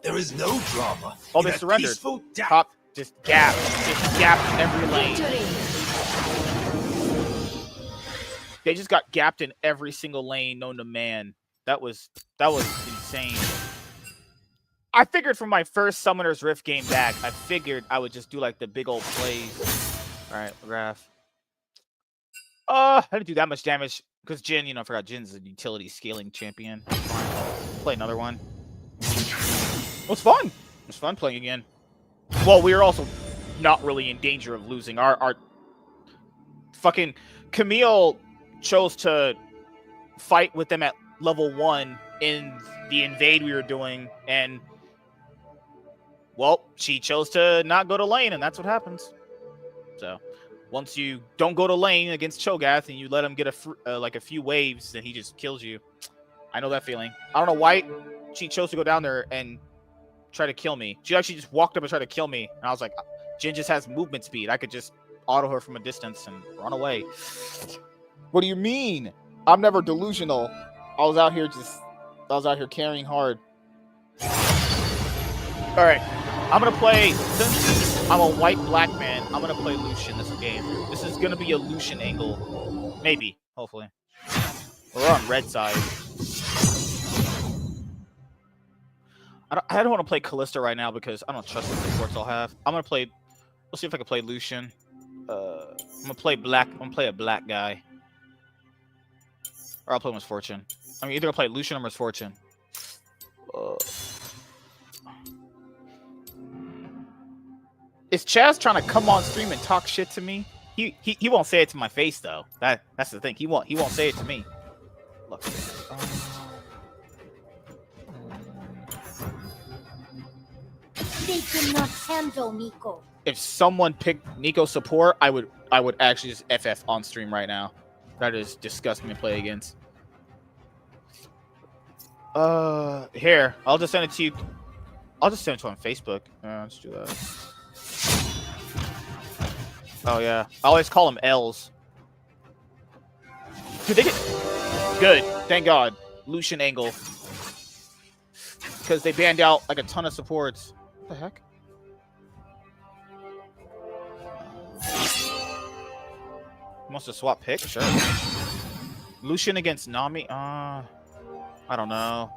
There is no drama. Oh, in they a surrendered. peaceful death. Top, just gap in every lane. They just got gapped in every single lane known to man. That was insane. I figured from my first Summoner's Rift game back, I figured I would just do like the big old plays. All right, Raph. I didn't do that much damage because Jhin, I forgot Jin's a utility scaling champion. Play another one. It was fun. It was fun playing again. Well, we were also not really in danger of losing. Our fucking Camille chose to fight with them at level 1 in the invade we were doing, and well, she chose to not go to lane, and that's what happens. So, once you don't go to lane against Cho'Gath and you let him get like a few waves, then he just kills you. I know that feeling. I don't know why she chose to go down there and try to kill me. She actually just walked up and tried to kill me, and I was like, Jin just has movement speed. I could just auto her from a distance and run away. What do you mean? I'm never delusional. I was out here carrying hard. All right, I'm gonna play, since I'm a white-black man, I'm gonna play Lucian this game. This is gonna be a Lucian angle. Maybe, hopefully. We're on red side. I don't want to play Kalista right now because I don't trust the supports I'll have. I'm gonna play, let's see if I can play Lucian. I'm gonna play black, I'm gonna play a black guy. Or I'll play Misfortune. I'm either gonna play Lucian or Misfortune. Is Chaz trying to come on stream and talk shit to me? He won't say it to my face though. That's the thing. He won't say it to me. Look. They cannot handle Nico. If someone picked Nico support, I would actually just FF on stream right now. That is disgusting to play against. Here, I'll just send it to you. I'll just send it to you on Facebook. Let's do that. Oh yeah, I always call them L's. Dude, they get good. Thank God, Lucian angle, because they banned out like a ton of supports. What the heck? Wants to swap pick? Sure. Lucian against Nami? I don't know.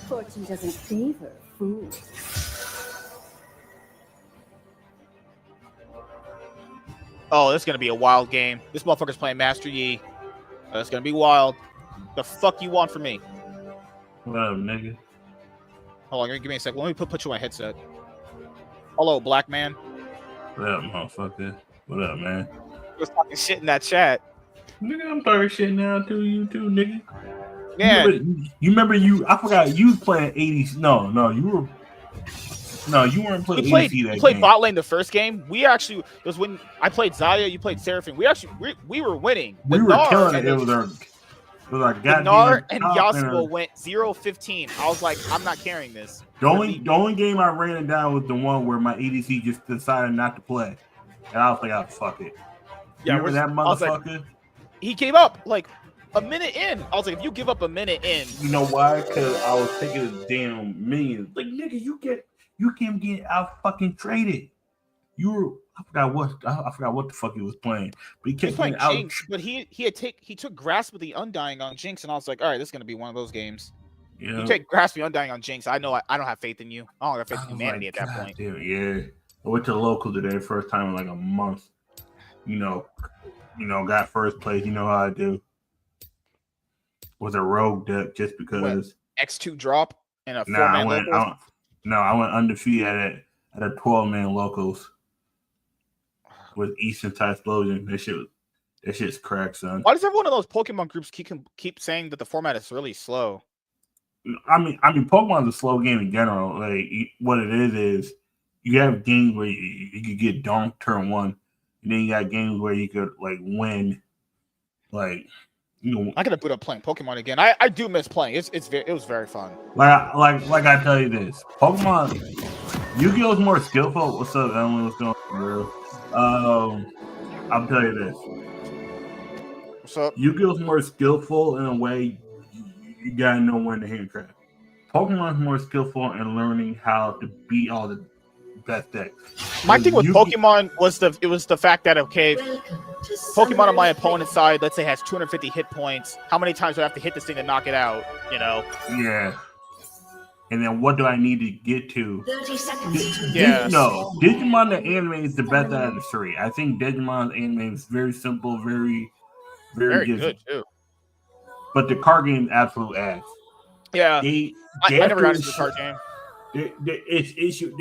Fortune doesn't favor fools. Oh, this is gonna be a wild game. This motherfucker's playing Master Yi. It's gonna be wild. The fuck you want from me? What up, nigga? Hold on, give me a sec. Let me put you on my headset. Hello, black man. What up, motherfucker? What up, man? You was talking shit in that chat. Nigga, I'm talking shit now to you too, nigga. Yeah. You remember I forgot you was playing 80s. No, you weren't playing We played, 80s that we played game. bot lane the first game. We actually, it was when I played Zaya, you played Seraphine. We were winning. We were killing it. It was our goddamn Gnar and top Yasuo went 0-15. I was like, I'm not carrying this. The only game I ran it down was the one where my ADC just decided not to play. And I was like, oh, fuck it. Yeah, remember that motherfucker? Like, he gave up like a minute in. I was like, if you give up a minute in. You know why? Because I was taking the damn minions. Like, nigga, you can't get out fucking traded. I forgot what the fuck he was playing. But he kept playing out. Jinx, but he took Grasp of the Undying on Jinx, and I was like, all right, this is gonna be one of those games. Yeah. You take Grasp of the Undying on Jinx. I know I don't have faith in you. I don't have faith in humanity at that point. Damn, yeah. I went to the local today, first time in like a month. Got first place. You know how I do. Was a rogue deck just because. What, X2 drop and a 4-man locals? I went undefeated at a 12-man locals with Eastern Tie Explosion. That shit's cracked, son. Why does every one of those Pokemon groups keep saying that the format is really slow? I mean, Pokemon's a slow game in general. Like, what it is you have games where you could get donked turn one, and then you got games where you could like win. Like, I gotta boot up playing Pokemon again. I do miss playing. It was very fun. Like I tell you this, Pokemon, Yu-Gi-Oh is more skillful. What's up, Emily? What's going on, bro? I'll tell you this. What's up? Yu-Gi-Oh's more skillful in a way you gotta know when to handcraft. Pokemon's more skillful in learning how to beat all the best decks. My thing with Pokemon was the fact that Pokemon on my opponent's side, let's say, has 250 hit points. How many times do I have to hit this thing to knock it out? Yeah. And then what do I need to get to? 30 seconds. Digimon the anime is the best out of the three. I think Digimon's anime is very simple, very good too. But the card game is absolute ass. Yeah, I never got into the card game. The issue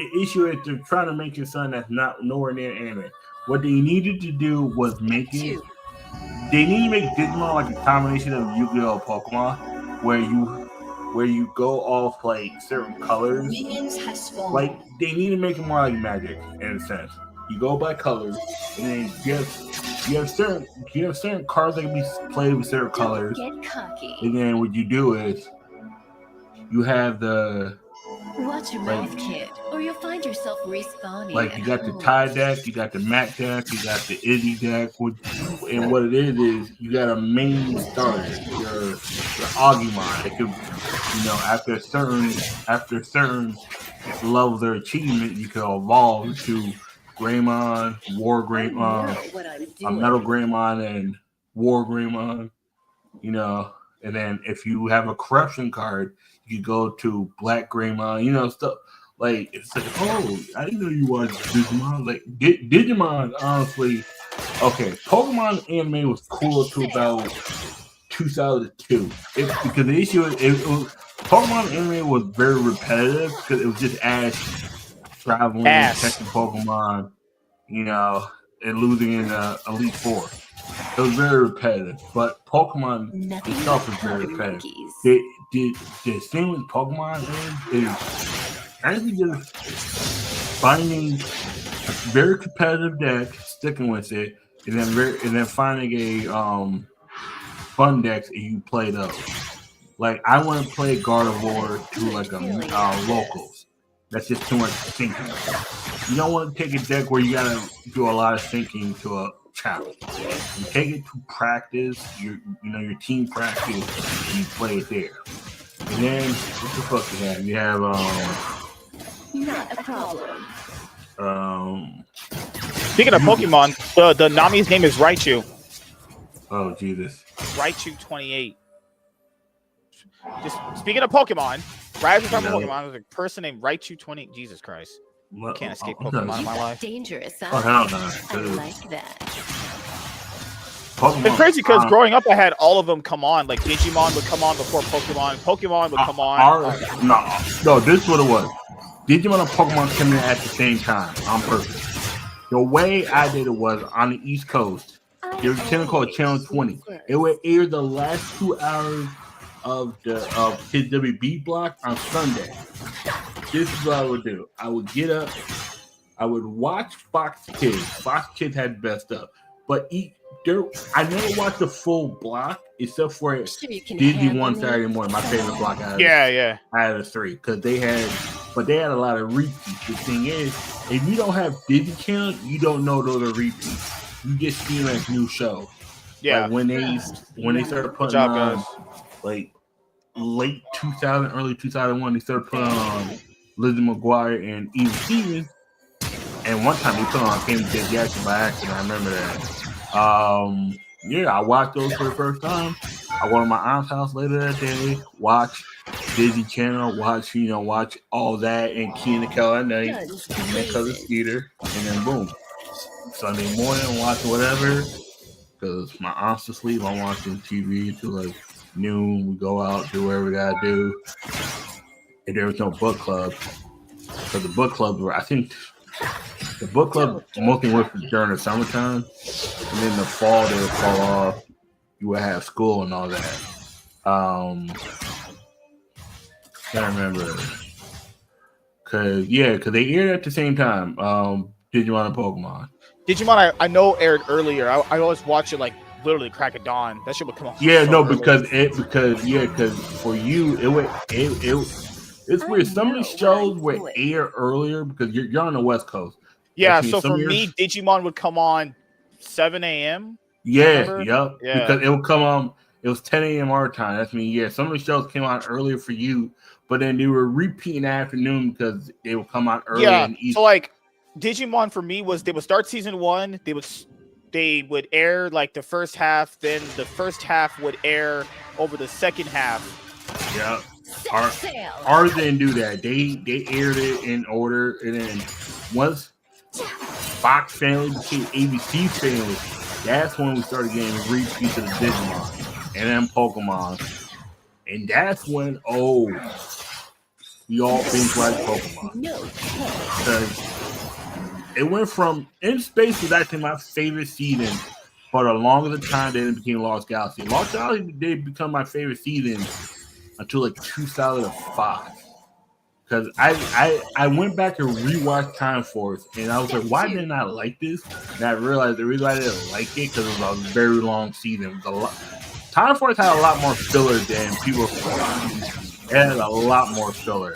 is they're trying to make it something that's not nowhere near anime. What they needed to do was make it. They need to make Digimon like a combination of Yu-Gi-Oh! Pokemon, where you go off like certain colors. Minions have spawned. Like they need to make it more like Magic in a sense. You go by colors, and then you have certain cards that can be played with certain colors. Get cocky. And then what you do is you have the Watch your mouth, kid, or you'll find yourself respawning. like you at got the home. tie deck, you got the mat deck, you got the Izzy deck, and what it is you got a main starter, your Agumon. It could, after certain levels of achievement, you can evolve to Greymon, War Greymon, What I'm doing. Metal Greymon, and War Greymon. And then if you have a corruption card, you go to Black Greymon, stuff like it's like, oh, I didn't know you watched Digimon. Like Digimon, honestly, okay, Pokemon anime was cool to about 2002. Because the issue is, Pokemon anime was very repetitive because it was just Ash traveling, catching Pokemon, and losing in Elite Four. It was very repetitive, but Pokemon itself is very repetitive. The thing with Pokemon is actually just finding a very competitive deck, sticking with it, and then finding a fun decks and you play those. Like I want to play Gardevoir to like a locals. That's just too much thinking. You don't want to take a deck where you gotta do a lot of thinking to a challenge. You take it to practice, your team practice, and you play it there. And then what the fuck you have? You have Not a problem. Speaking of Pokemon, the Nami's name is Raichu. Oh Jesus. Raichu 28. Just speaking of Pokemon, right after talking about Pokemon, there's a person named Raichu 20. Jesus Christ. Can't escape Pokemon in my life. Dangerous, huh? Oh hell no. I like that. Pokemon, It's crazy because growing up, I had all of them come on. Like Digimon would come on before Pokemon. Pokemon would come on. No, this is what it was. Digimon and Pokemon came in at the same time on purpose. The way I did it was on the East Coast. There was a channel called Channel 20. It would air the last 2 hours of his WB block on Sunday. This is what I would do. I would get up. I would watch Fox Kids. Fox Kids had best up, but I never watched the full block except for Digi one Saturday morning. My favorite block out of the three because they had a lot of repeats. The thing is, if you don't have Digi channel, you don't know those are repeats. You just see them as new shows. Yeah, like when they started putting on like late 2000, early 2001, they started putting on Lizzie McGuire and Eva Stevens. And one time they put on Candy J. Jackson by accident. I remember that. I watched those for the first time. I went to my aunt's house later that day, watch Disney Channel, watch all that and Key and the Kel at night, and then Cousin Skeeter, and then boom. Sunday morning, watching whatever, because my aunt's asleep. I'm watching TV until like noon. We go out, do whatever we gotta do. And there was no book club. Because the book clubs were, I think, the book club mostly went during the summertime, and then the fall they would fall off. You would have school and all that. I remember, cause they aired at the same time. Digimon and Pokemon. Digimon, I know aired earlier. I always watch it like literally crack of dawn. That shit would come on. Yeah, no, because for you it's weird. Some of these shows would air earlier because you're on the West Coast. Yeah, so for me, Digimon would come on 7 a.m. Yeah, yep. Yeah. Because it would come on, it was 10 a.m. our time. That's some of the shows came out earlier for you, but then they were repeating the afternoon because they would come out early. Yeah, so like Digimon for me was they would start season 1, they would air like the first half, then the first half would air over the second half. Yeah. Ours didn't do that. They aired it in order, and then once Fox family became ABC family, that's when we started getting repeats of the Digimon and then Pokemon, and that's when we all binge like Pokemon. it went from In Space was actually my favorite season for the longest time. Then it became Lost Galaxy. Lost Galaxy did become my favorite season until like 2005. Because I went back and rewatched Time Force, and I was like, why didn't I like this? And I realized the reason I didn't like it because it was a very long season. It was a lot. Time Force had a lot more filler than people thought. It had a lot more filler.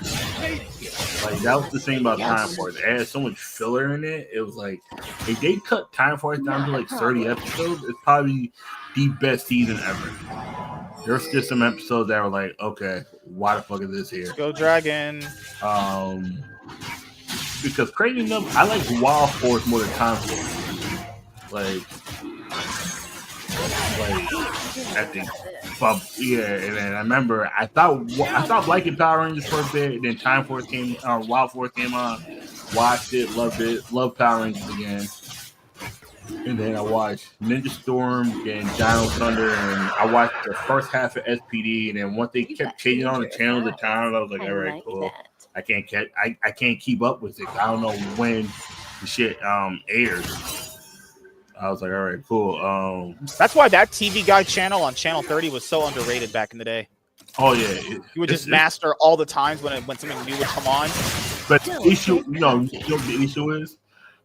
Like, that was the thing about Time Force. It had so much filler in it. It was like, if they cut Time Force down to like 30 episodes, it's probably the best season ever. There's just some episodes that were like, okay, why the fuck is this here? Go Dragon. Because crazy enough, I like Wild Force more than Time Force. Like I think, yeah. And then I remember I stopped liking Power Rangers for a bit. And then Time Force came, Wild Force came on, watched it, loved Power Rangers again. And then I watched Ninja Storm and Dino Thunder, and I watched the first half of SPD. And then once they kept changing on the channels at times, I was like, all right, cool. I can't keep up with it. I don't know when the shit airs. I was like, all right, cool. That's why that TV Guide channel on Channel 30 was so underrated back in the day. Oh yeah, you would just master all the times when something new would come on. But the issue, you know what the issue is?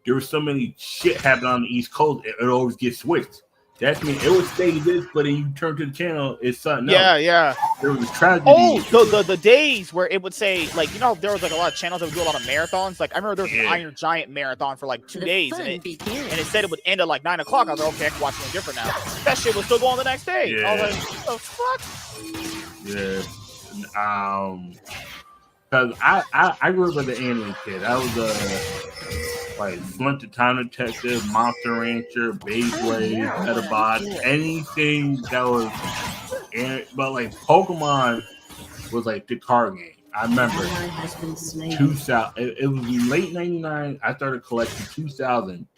There was so many shit happening on the East Coast, it always gets switched. That means it would stay this, but then you turn to the channel, it's something else. Yeah. There was a tragedy. Oh, the days where it would say, like, you know, there was like a lot of channels that would do a lot of marathons. Like, I remember there was an Iron Giant marathon for like 2 days, and it said it would end at like 9 o'clock. I was like, okay, I can watch something different now. That shit was still going the next day. Yeah. I was like, what the fuck? Yeah. Because I grew up as an anime kid. I was like Splinter Time Detective, Monster Rancher, Beyblade, Metabots, anything that was, but like Pokemon was like the card game. I remember 2000. It was late '99. I started collecting 2000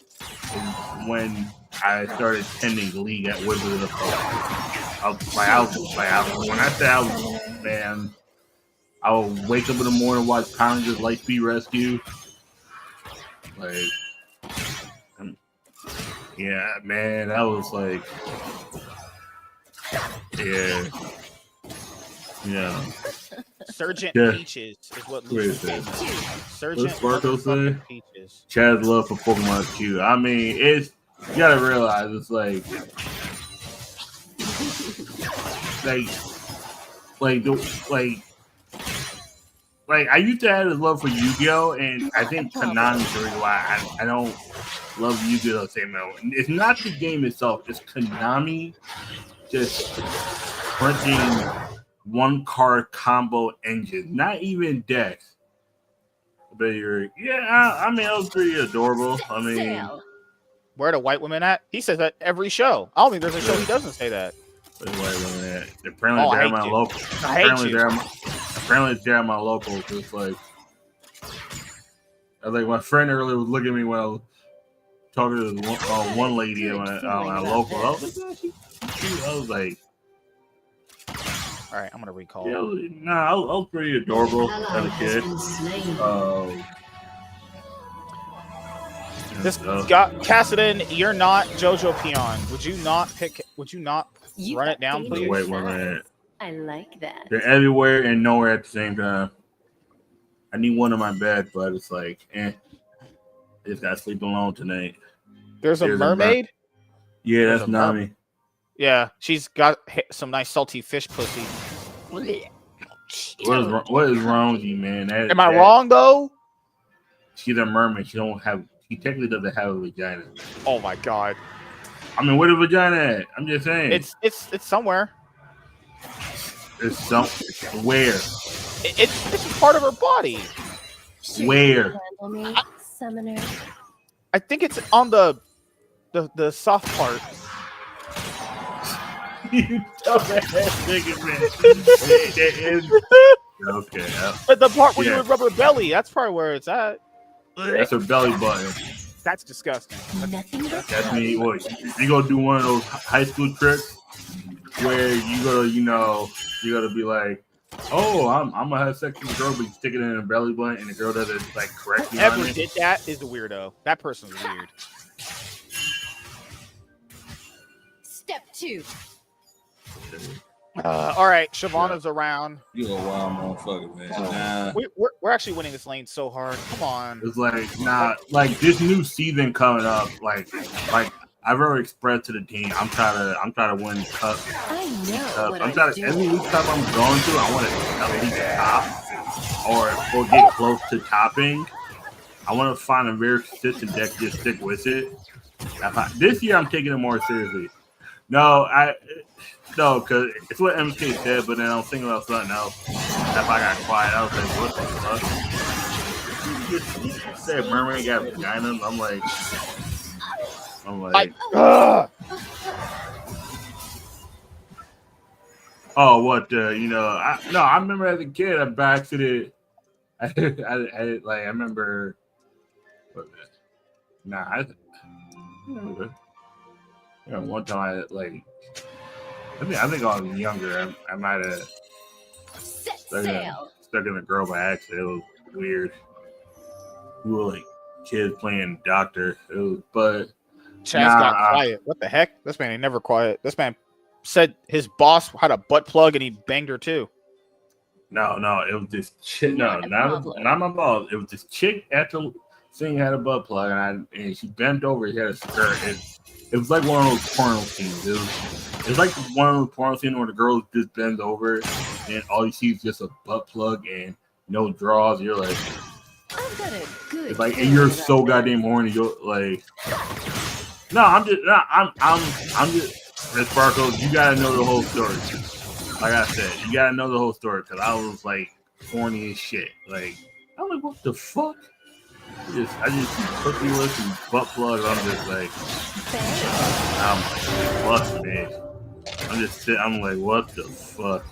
when I started attending the league at Wizards of the Coast. When I say I was, man, I would wake up in the morning, watch Power Rangers Lightspeed Rescue. Like, yeah, man, that was like, yeah. Sergeant Peaches is what Lucy said. Sergeant Peaches. Chad's love for Pokemon is cute. I mean, you gotta realize it's like I used to have this love for Yu-Gi-Oh, and I think Konami's the reason why I don't love Yu-Gi-Oh the same way. It's not the game itself; it's Konami just printing one card combo engine, not even decks. But I mean, it was pretty adorable. I mean, where are the white women at? He says that every show. I don't think there's a show he doesn't say that. Where the white women at? Apparently, they're my local. Apparently, they're my local. It's like, I was like, my friend earlier was looking at me when I was talking to one lady at my local. I was like, all right, I'm gonna recall. Yeah, I was pretty adorable as a kid. This got Cassidon, you're not JoJo Peon. Would you not run it down, please? Wait, one minute. I like that. They're everywhere and nowhere at the same time. I need one in my bed, but it's like, I just gotta sleep alone tonight. There's a mermaid? Yeah, that's Nami. Yeah, she's got some nice salty fish pussy. What is wrong with you, man? Am I wrong though? She's a mermaid. She technically doesn't have a vagina. Oh my god. I mean, where the vagina at? I'm just saying. It's somewhere. Where? It's part of her body. Where? Summoner. I think it's on the soft part. You dumbass nigga, man. Okay. But the part where you would rub her belly, that's probably where it's at. That's her belly button. That's disgusting. That's me. What? You gonna do one of those high school tricks where you gotta be like, oh, I'm gonna have sex with a girl, but you stick it in her belly button, and the girl doesn't like correct you on Whoever it. did that is the weirdo. That person's weird. Step 2. All right, Shavana's around. You a wild motherfucker, man. Nah. We're actually winning this lane so hard. Come on. It's like like this new season coming up. Like I've already expressed to the team. I'm trying to win cup. I know what I'm I'm trying to every doing. week cup I'm going to. I want to at least top or get close to topping. I want to find a very consistent deck. Just stick with it. This year I'm taking it more seriously. No, because it's what MK said, but then I was thinking about something else. If I got quiet, I was like, what the fuck? You said mermaid got vagina. I'm like, oh, what? I remember as a kid, I backseated. I remember. One time I think I was younger. I might have stuck in a girl by accident. It was weird. We were like kids playing doctor. But Chaz got quiet. What the heck? This man ain't never quiet. This man said his boss had a butt plug and he banged her too. No, it was this chick. No, not my boss. It was this chick at the thing had a butt plug, and she bent over. He had a skirt. It was like one of those porno scenes. It was like one of those porno scenes where the girl just bends over, and all you see is just a butt plug and no draws. You're like, I've got a good. it's like, and you're so goddamn horny. You're like, I'm just Miss Sparkles. You gotta know the whole story. Like I said, you gotta know the whole story because I was like horny as shit. Like, I'm like, what the fuck? I just see cookie lips and butt plugs. I'm just like, fuck, man. I'm just sitting. I'm like, what the fuck?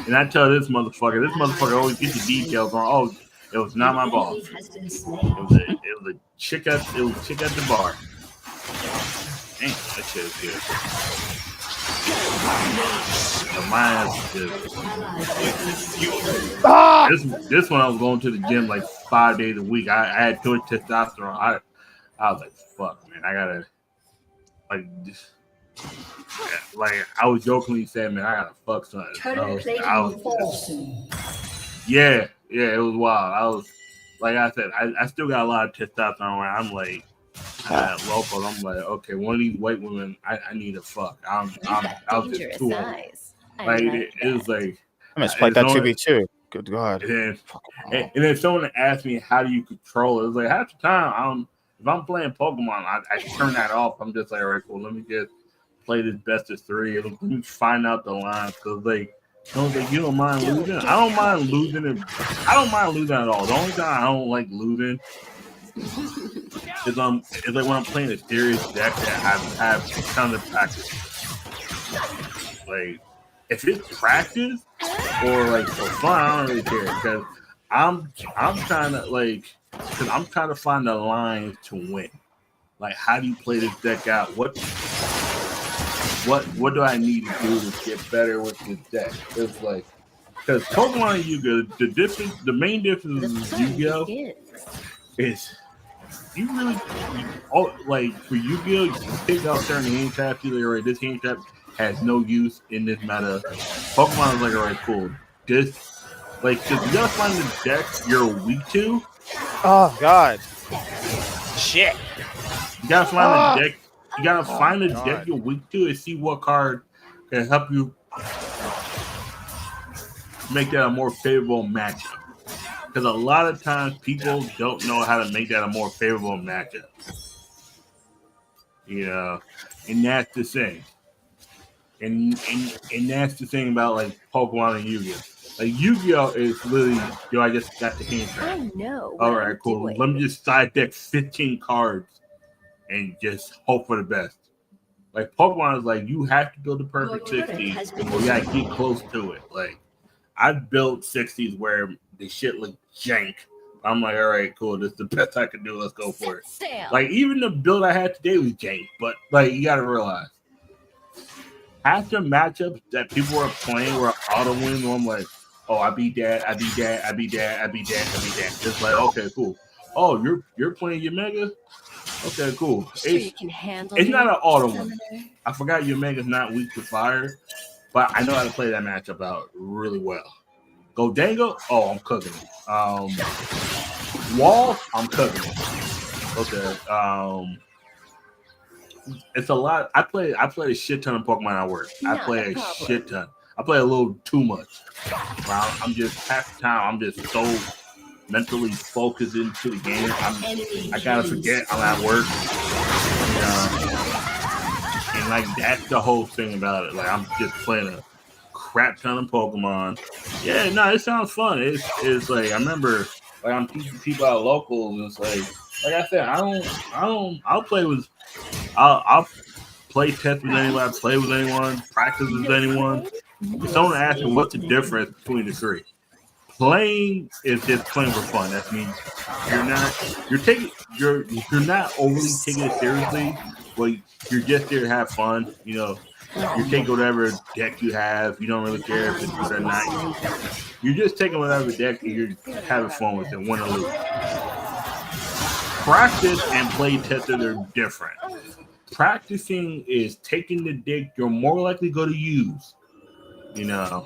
And I tell this motherfucker always gets the details on. Oh, it was not my boss. It was a chick at the bar. Damn, that shit is good. This one I was going to the gym like 5 days a week. I had too much testosterone. I was like, fuck, man, I gotta I was jokingly saying, man, I gotta fuck something. Yeah, it was wild. I was like I said, I still got a lot of testosterone where I'm like local. I'm like, okay, one of these white women, I need to fuck. I was just too old. Like it was like I must play that 2v2. Good God. And then someone asked me, how do you control it? It was like half the time if I'm playing Pokemon, I turn that off. I'm just like, all right, cool, let me just play this best of 3. Let me find out the lines because you don't mind losing. I don't mind losing it. I don't mind losing at all. The only time I don't like losing is like when I'm playing a serious deck that I have tons of practice. Like if it's practice or like for fun, I don't really care because I'm trying to find the lines to win. Like how do you play this deck out? What do I need to do to get better with this deck? It's like because Pokemon and Yu-Gi-Oh, the main difference is Yu-Gi-Oh is you really like for Yu-Gi-Oh you pick out certain hand traps. You're like, all right, this hand trap has no use in this meta. Pokemon is like, all right, cool. This like cause you gotta find the deck you're weak to. Oh God. Shit. You gotta find the deck. You gotta find the deck you're weak to and see what card can help you make that a more favorable matchup. Because a lot of times people don't know how to make that a more favorable matchup. You know, and that's the thing. And that's the thing about like Pokemon and Yu-Gi-Oh. Like Yu-Gi-Oh is literally, I just got the hand trap. I know. All right, cool. Let me just side deck 15 cards and just hope for the best. Like Pokemon is like you have to build the perfect 60, or you gotta get close to it. Like I've built 60s where the shit look jank. I'm like, all right, cool. This is the best I can do. Let's go for it. Like even the build I had today was jank, but like you gotta realize half the matchups that people are playing were auto wins. I'm like, Oh, I beat that. I beat that. I beat that. I beat that. I beat that. Just like, okay, cool. Oh, you're playing your mega. Okay, cool. Sure you can handle It's me, not an auto one. Summoner? I forgot your mega's not weak to fire, but I know how to play that matchup out really well. Go Dango. Oh, I'm cooking it. Wall. I'm cooking it. Okay. It's a lot. I play a shit ton of Pokemon at work. I play a shit ton. I play a little too much. I'm just half the time. I'm just so mentally focused into the game. I gotta forget I'm at work. And like that's the whole thing about it. Like I'm just playing a crap ton of Pokemon. Yeah, no, it sounds fun. It's like I remember like I'm teaching people out locals. It's like I said, I'll play with. I'll play test with anyone, play with anyone, practice with anyone. If someone asks me what's the difference between the three, playing is just playing for fun. That means you're not overly taking it seriously, but you're just there to have fun. You know, you take whatever deck you have. You don't really care if it's good or not. You're just taking whatever deck and you're having fun with it, win or lose. Practice and play tested are different. Practicing is taking the deck you're more likely going to use. You know,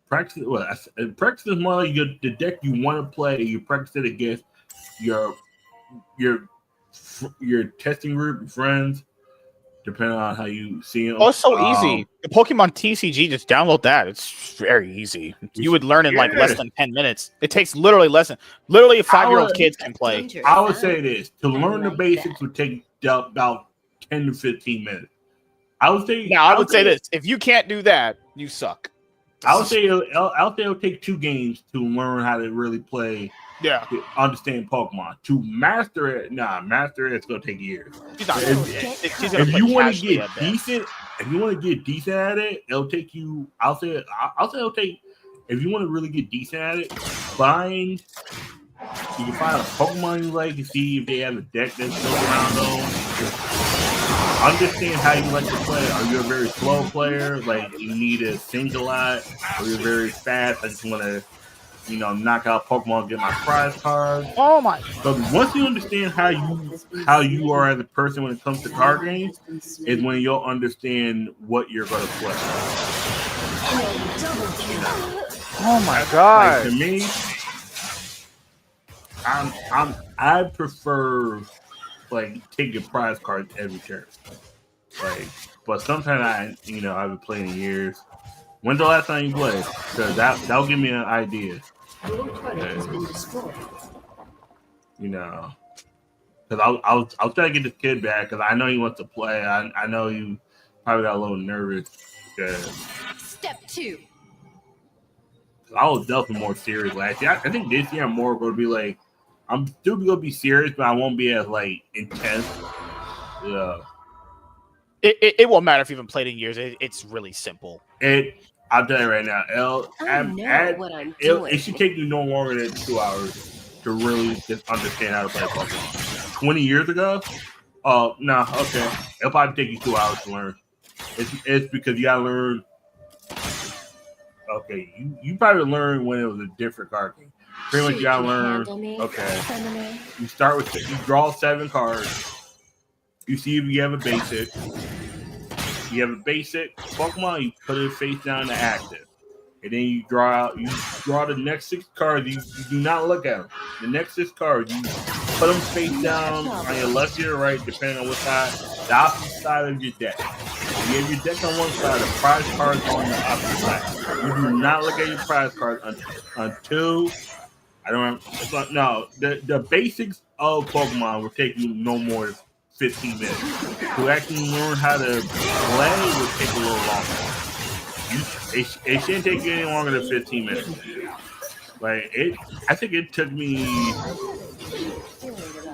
practice is more like the deck you want to play. You practice it against your testing group, your friends, depending on how you see them. Oh, it's so easy. The Pokemon TCG, just download that. It's very easy. You would learn in like less than 10 minutes. It takes literally 5-year-old kids can play. I would say this: to learn the basics would take about 10 to 15 minutes. I would say this: if you can't do that, you suck. I would say it'll take 2 games to learn how to really play. Yeah, to understand Pokemon. To master it, it's gonna take years. If you want to get decent at it, it'll take you. I'll say it'll take. If you want to really get decent at it, you can find a Pokemon you like to see if they have a deck that's built around them. Understand how you like to play. Are you a very slow player? Like you need to think a lot, or you're very fast? I just want to. Knock out Pokemon, get my prize card. Oh my! So once you understand how you are as a person when it comes to card games, is when you'll understand what you're going to play. Oh my god! Like, to me, I prefer like taking prize cards every turn. Like, but sometimes I've been playing in years. When's the last time you played? Because that'll give me an idea. Because I'll try to get this kid back because I know he wants to play. I know you probably got a little nervous. Step 2. I was definitely more serious last year. I think this year I'm more going to be like, I'm still going to be serious, but I won't be as like intense. Yeah. It won't matter if you haven't played in years. It's really simple. I'll tell you right now, it should take you no longer than 2 hours to really just understand how to play Pokemon. 20 years ago? Oh, no, okay. It'll probably take you 2 hours to learn. It's because you gotta learn. Okay, you probably learned when it was a different card game. Pretty much you gotta learn. Okay. You start with you draw 7 cards. You see if you have a basic. You have a basic Pokemon, you put it face down to active. And then you draw the next 6 cards. You do not look at them. The next 6 cards, you put them face down on your left or your right, depending on what side, the opposite side of your deck. You have your deck on one side, the prize cards on the opposite side. You do not look at your prize cards until the basics of Pokemon will take you no more than 15 minutes. To actually learn how to play will take a little longer. It shouldn't take you any longer than 15 minutes. I think it took me,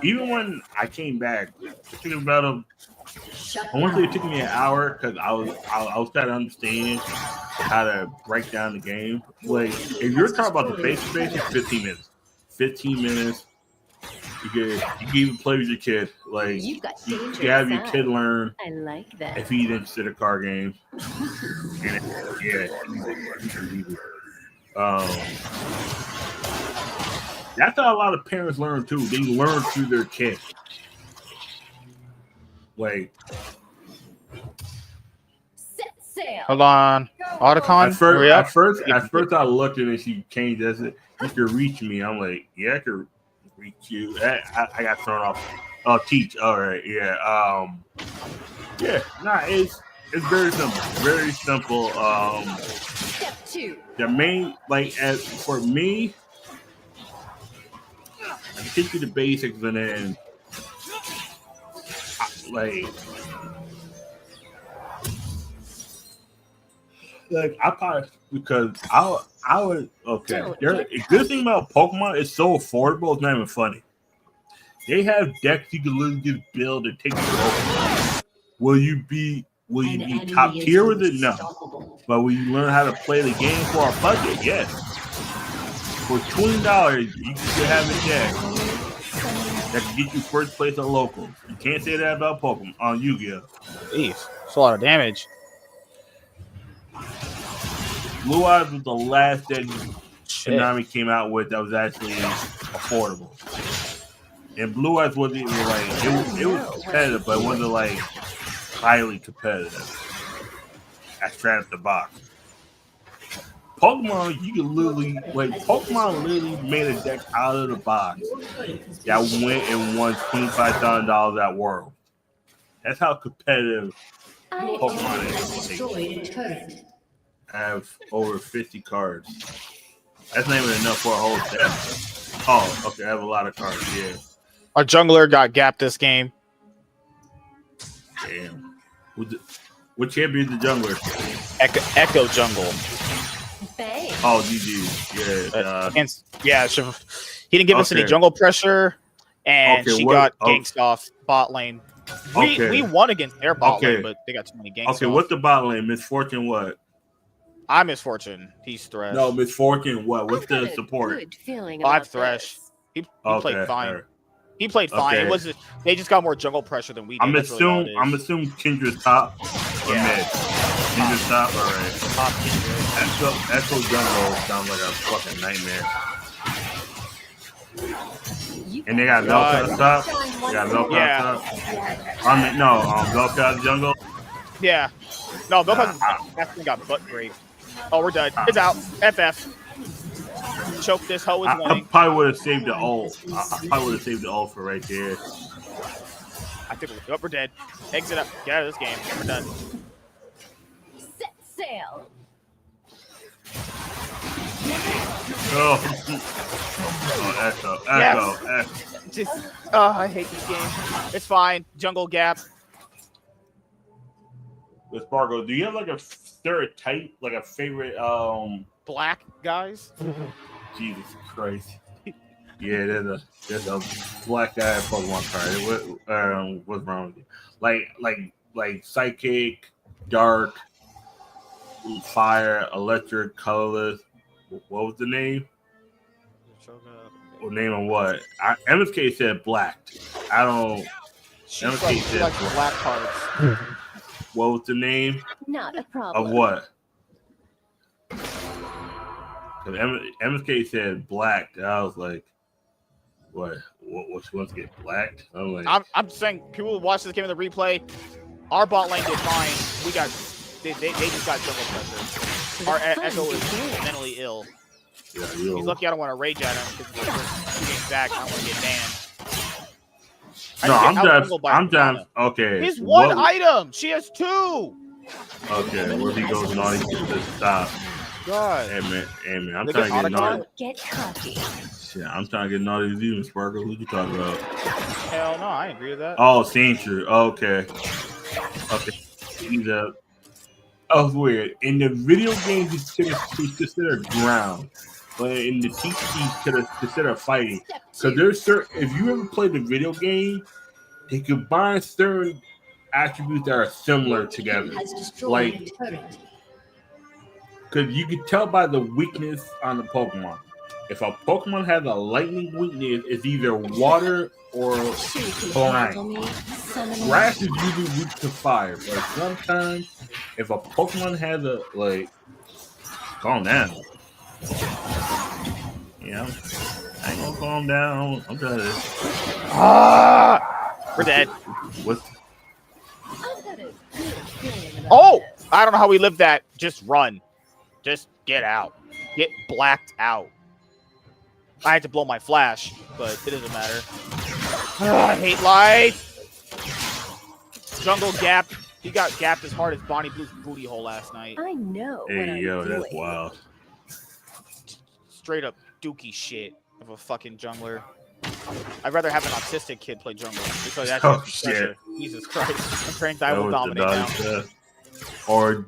even when I came back, it took about I want to say it took me an hour because I was trying to understand how to break down the game. Like if you're talking about the basics, 15 minutes. 15 minutes. You can even play with your kid. Like You've got you dangerous can have your kid eyes. learn I like that. if he's interested in car games. And yeah, easy. That's how a lot of parents learn too. They learn through their kids. Like Set sail. Hold on. Otacon? at first I looked at it and she changed it. Said, you can reach me. I'm like, yeah, I can reach you. I got thrown off. Oh, teach. All right, yeah. Yeah, nah, it's very simple. Very simple. Step 2. The main for me, I teach you the basics and then I probably because I would okay. The good thing about Pokemon is so affordable. It's not even funny. They have decks you can literally just build and take the Pokemon. Will you be top tier with it? No. But will you learn how to play the game for a budget? Yes. For $20, you can have a deck that can get you first place at locals. You can't say that about Pokemon on Yu-Gi-Oh. Jeez, that's a lot of damage. Blue Eyes was the last that Konami came out with that was actually affordable. And Blue Eyes wasn't even like it was competitive, but it wasn't like highly competitive. That's straight out the box. Pokemon, you can literally Pokemon literally made a deck out of the box that went and won $25,000 at World. That's how competitive Pokemon is. I have over 50 cards. That's not even enough for a whole set. Oh, okay, I have a lot of cards, yeah. Our jungler got gapped this game. Damn. What champion is the jungler? Echo Jungle. Bang. Oh, GG. Yeah. He didn't give us any jungle pressure, and she got ganked off bot lane. We won against their bot lane, but they got too many ganks. Okay, what's the bot lane? Misfortune what? I'm Misfortune. He's Thresh. No, Misfortune what? What's the support? I'm Thresh. He played fine. Right. He played fine. It was they just got more jungle pressure than we did. I'm assuming Kendra's top or mid. Kendra's top, all right. Top Kendra. Echo Jungle sounds like a fucking nightmare. And they got Velka on top. They got Velka on top. I mean, no, Velka in jungle. Yeah. No, Velka definitely got butt raped. Oh, we're done. It's out. FF. Choke this hoe is winning. I probably would have saved the ult. I probably would have saved the ult for right there. I think we're dead. Exit up. Get out of this game. We're done. Set sail. Echo. Just, I hate this game. It's fine. Jungle gap. With Sparkle, do you have like a third type, like a favorite? Black guys. Jesus Christ. Yeah, there's a black guy Pokemon card. What's wrong with you? Like psychic, dark, fire, electric, colorless. What was the name? Well, name on what? MSK said black. I don't. MSK said like black cards. What was the name? Not a problem. Of what? Because MSK said black. I was like, what she wants to get blacked? I'm like, I'm saying people watch this game in the replay. Our bot lane did fine. They just got jungle pressure. Our Echo is mentally ill. Yeah, he's lucky I don't want to rage at him because we're 2 games back. I don't want to get banned. No, I'm done. Okay. He's one item. She has 2. Okay, where he goes naughty to stop. God. Hey man, I'm trying to get naughty. Get cocky. Shit, I'm trying to get naughty with you, Sparkle. Who you talking about? Hell no, I agree with that. Oh, Sainture. Okay. He's up. Oh, it's weird. In the video game, he's considered ground. But in the TCG, he's considered fighting. Because there's certain, if you ever played the video game, they combine certain attributes that are similar together. Like, because you can tell by the weakness on the Pokemon. if a Pokemon has a lightning weakness, it's either water or flying. Grass is usually weak to fire, but sometimes if a Pokemon has a calm down. Yeah, I ain't gonna calm down. I'm trying to. We're dead. What's I've got a good feeling about Oh, this. I don't know how we lived that. Just run. Just get out. Get blacked out. I had to blow my flash, but it doesn't matter. I hate life. Jungle gap. He got gapped as hard as Bonnie Blue's booty hole last night. I know what Hey I'm yo, doing. that's wild. Straight up dookie shit of a fucking jungler. I'd rather have an autistic kid play jungle because that's Oh shit! Jesus Christ! I'm praying I That will was the dominate now. dodge. Or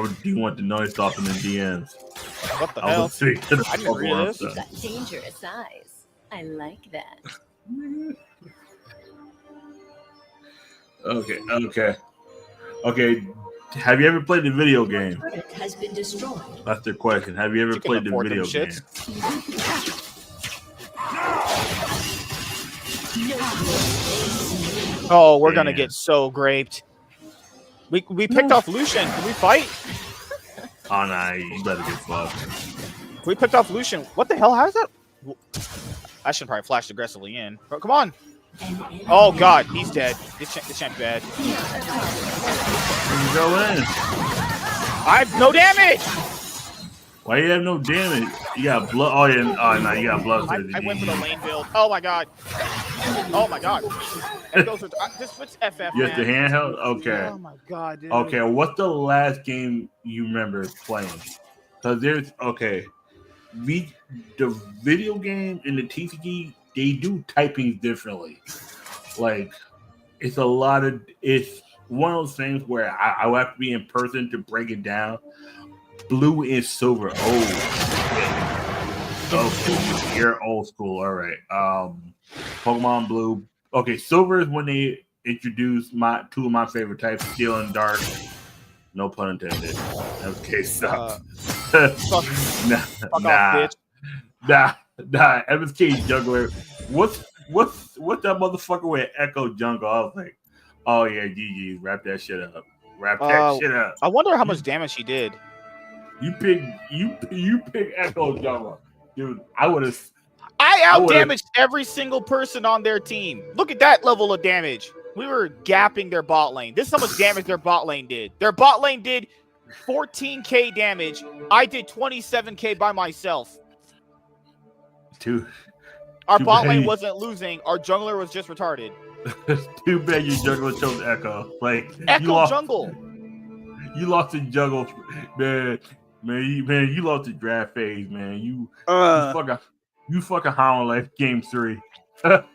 do you want the noise stopping in DMs? What the I hell? was thinking of I didn't read Pokemon this. You've stuff. got dangerous eyes. I like that. Okay. Have you ever played the video game? Turret has been destroyed. That's the question. Have you ever You can played the afford them video game? shits. Oh, we're gonna Damn. get so graped. We picked off Lucian. Can we fight? Oh nah, you better get fucked. We picked off Lucian. What the hell? How's that? I should probably flash aggressively in. But come on. Oh god, he's dead. This champ's bad. You go in. I have no damage. Why you have no damage? You got blood. Oh yeah. Oh no, you got blood. I went for the lane build. Oh my god. Oh my god. And those are, just what's FF, You have the man? handheld. Okay. Oh my god, dude. Okay. What's the last game you remember playing? Because there's the video game and the TCG, they do typing differently. Like it's one of those things where I would have to be in person to break it down. Blue and silver. Oh, okay. You're old school. All right. Pokemon Blue. Okay, silver is when they introduced two of my favorite types, Steel and Dark. No pun intended. Okay, stop. Fuck off, bitch. Nah. MSK Juggler. What's that motherfucker with Echo Jungle? I was like, oh yeah, GG. Wrap that shit up. Shit up. I wonder how much damage he did. You pick Echo Jungle, dude. I I out-damaged every single person on their team. Look at that level of damage. We were gapping their bot lane. This is how much damage their bot lane did. Their bot lane did 14k damage. I did 27k by myself. Dude. Our bot lane wasn't losing. Our jungler was just retarded. Too bad your jungler chose Echo. Like Echo jungle. You lost the jungle, man. You lost the draft phase, man. You fucking Hollow Life Game 3. I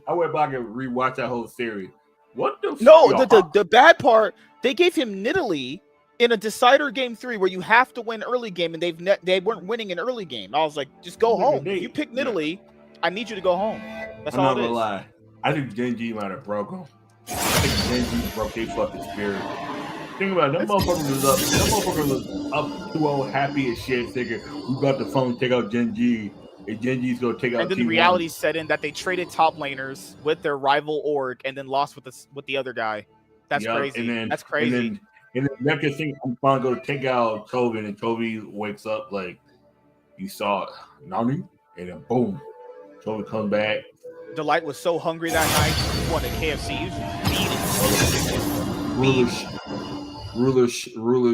went back and rewatched that whole series. What the? No, the bad part, they gave him Nidalee in a decider game 3 where you have to win early game, and they weren't winning an early game. I was like, just go home. You pick Nidalee. I need you to go home. That's all it is. I'm not gonna lie. I think Gen G might have broke him. I think Gen G broke their fucking spirit. Think about it. That motherfucker was up 2-0, happy as shit, thinking we got the phone, take out Gen G, and Gen G's gonna take out. And then T1. the reality set in that they traded top laners with their rival org, and then lost with the other guy. That's crazy. That's crazy. And then next thing, I'm finally gonna take out Kobe, and Kobe wakes up like you saw it, Nani, and then boom, Kobe comes back. Delight was so hungry that night. He wanted KFC. He was beating. Ruler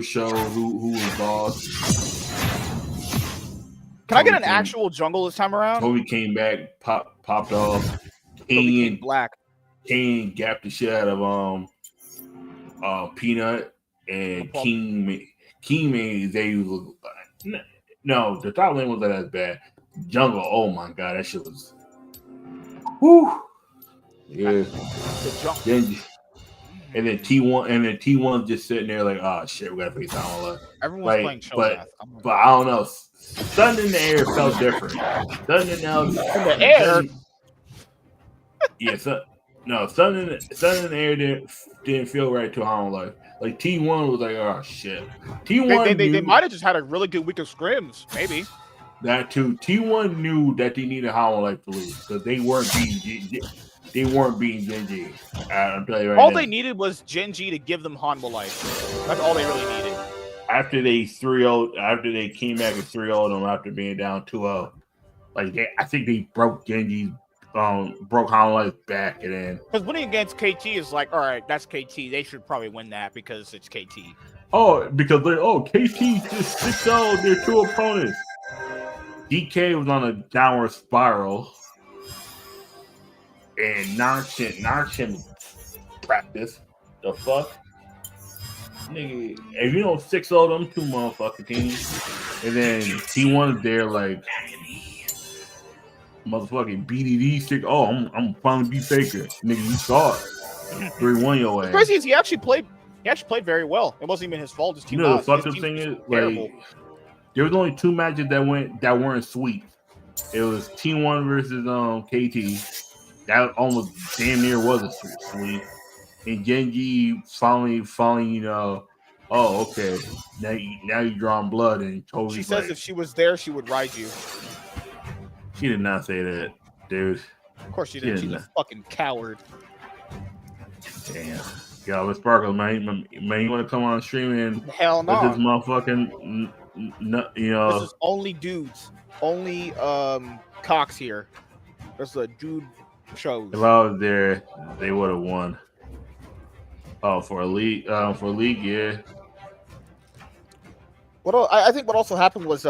show who was boss. Can I get an actual jungle this time around? Kobe came back, popped off. King black. King gapped the shit out of Peanut, and King made they look. No, the top lane wasn't as bad. Jungle, oh my god, that shit was. Whoo. Yeah. And then T1 just sitting there like, oh shit, we gotta face Hollow Life. Everyone's playing Cho'Gath. But I don't know. Sun in the air felt different. Sun in the air. Yeah, sun in the air didn't feel right to Hollow Life. Like T1 was like, oh shit. T1 they might have just had a really good week of scrims, maybe. That too. T1 knew that they needed Hollow Life to lose because they weren't beating Genji. I'm telling you right All now. they needed was Genji to give them Hanwha Life. That's all they really needed. After they 3-0, after they came back and 3-0 them after being down 2-0, I think they broke Genji's broke Hollow Life back, and then because winning against KT is like, all right, that's KT. They should probably win that because it's KT. Because KT just 6-0 their two opponents. DK was on a downward spiral, and Narshin practice. The fuck? Nigga, if you don't 6-0 them two motherfucking teams, and then T1 is there like motherfucking BDD 6. Oh, I'm finally beat Faker. Nigga, you saw it. 3-1 your ass. The crazy is he actually played very well. It wasn't even his fault. His team lost. The fucking thing is like there was only two matches that weren't sweet. It was T1 versus KT. That almost damn near was a sweep. And Genji finally, oh, okay. Now you're drawing blood, and totally. She says if she was there, she would ride you. She did not say that, dude. Of course she didn't. She's a fucking coward. Damn. Yo, Miss Sparkle, man, you want to come on stream and hell no. This motherfucking, This is only dudes, only cocks here. There's a dude shows. If I was there, they would have won. Oh, for a league, yeah. I think what also happened was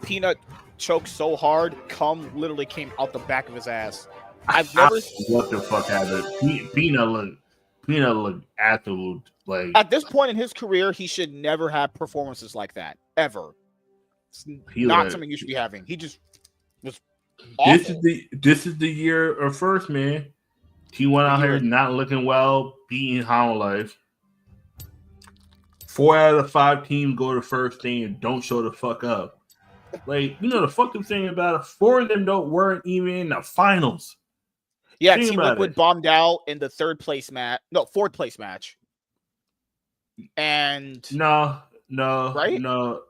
Peanut choked so hard, cum literally came out the back of his ass. I've never. What the fuck happened? Peanut looked absolute like. At this point in his career, he should never have performances like that ever. It's not something you should be having. He just was awful. This is the year of first, man. T1 out here not looking well, beating Hollow Life. 4 out of the 5 teams go to first thing and don't show the fuck up. Like, the fucking thing about it, 4 of them weren't even in the finals. Yeah, Team Liquid bombed out in the fourth place match. And no, right? No.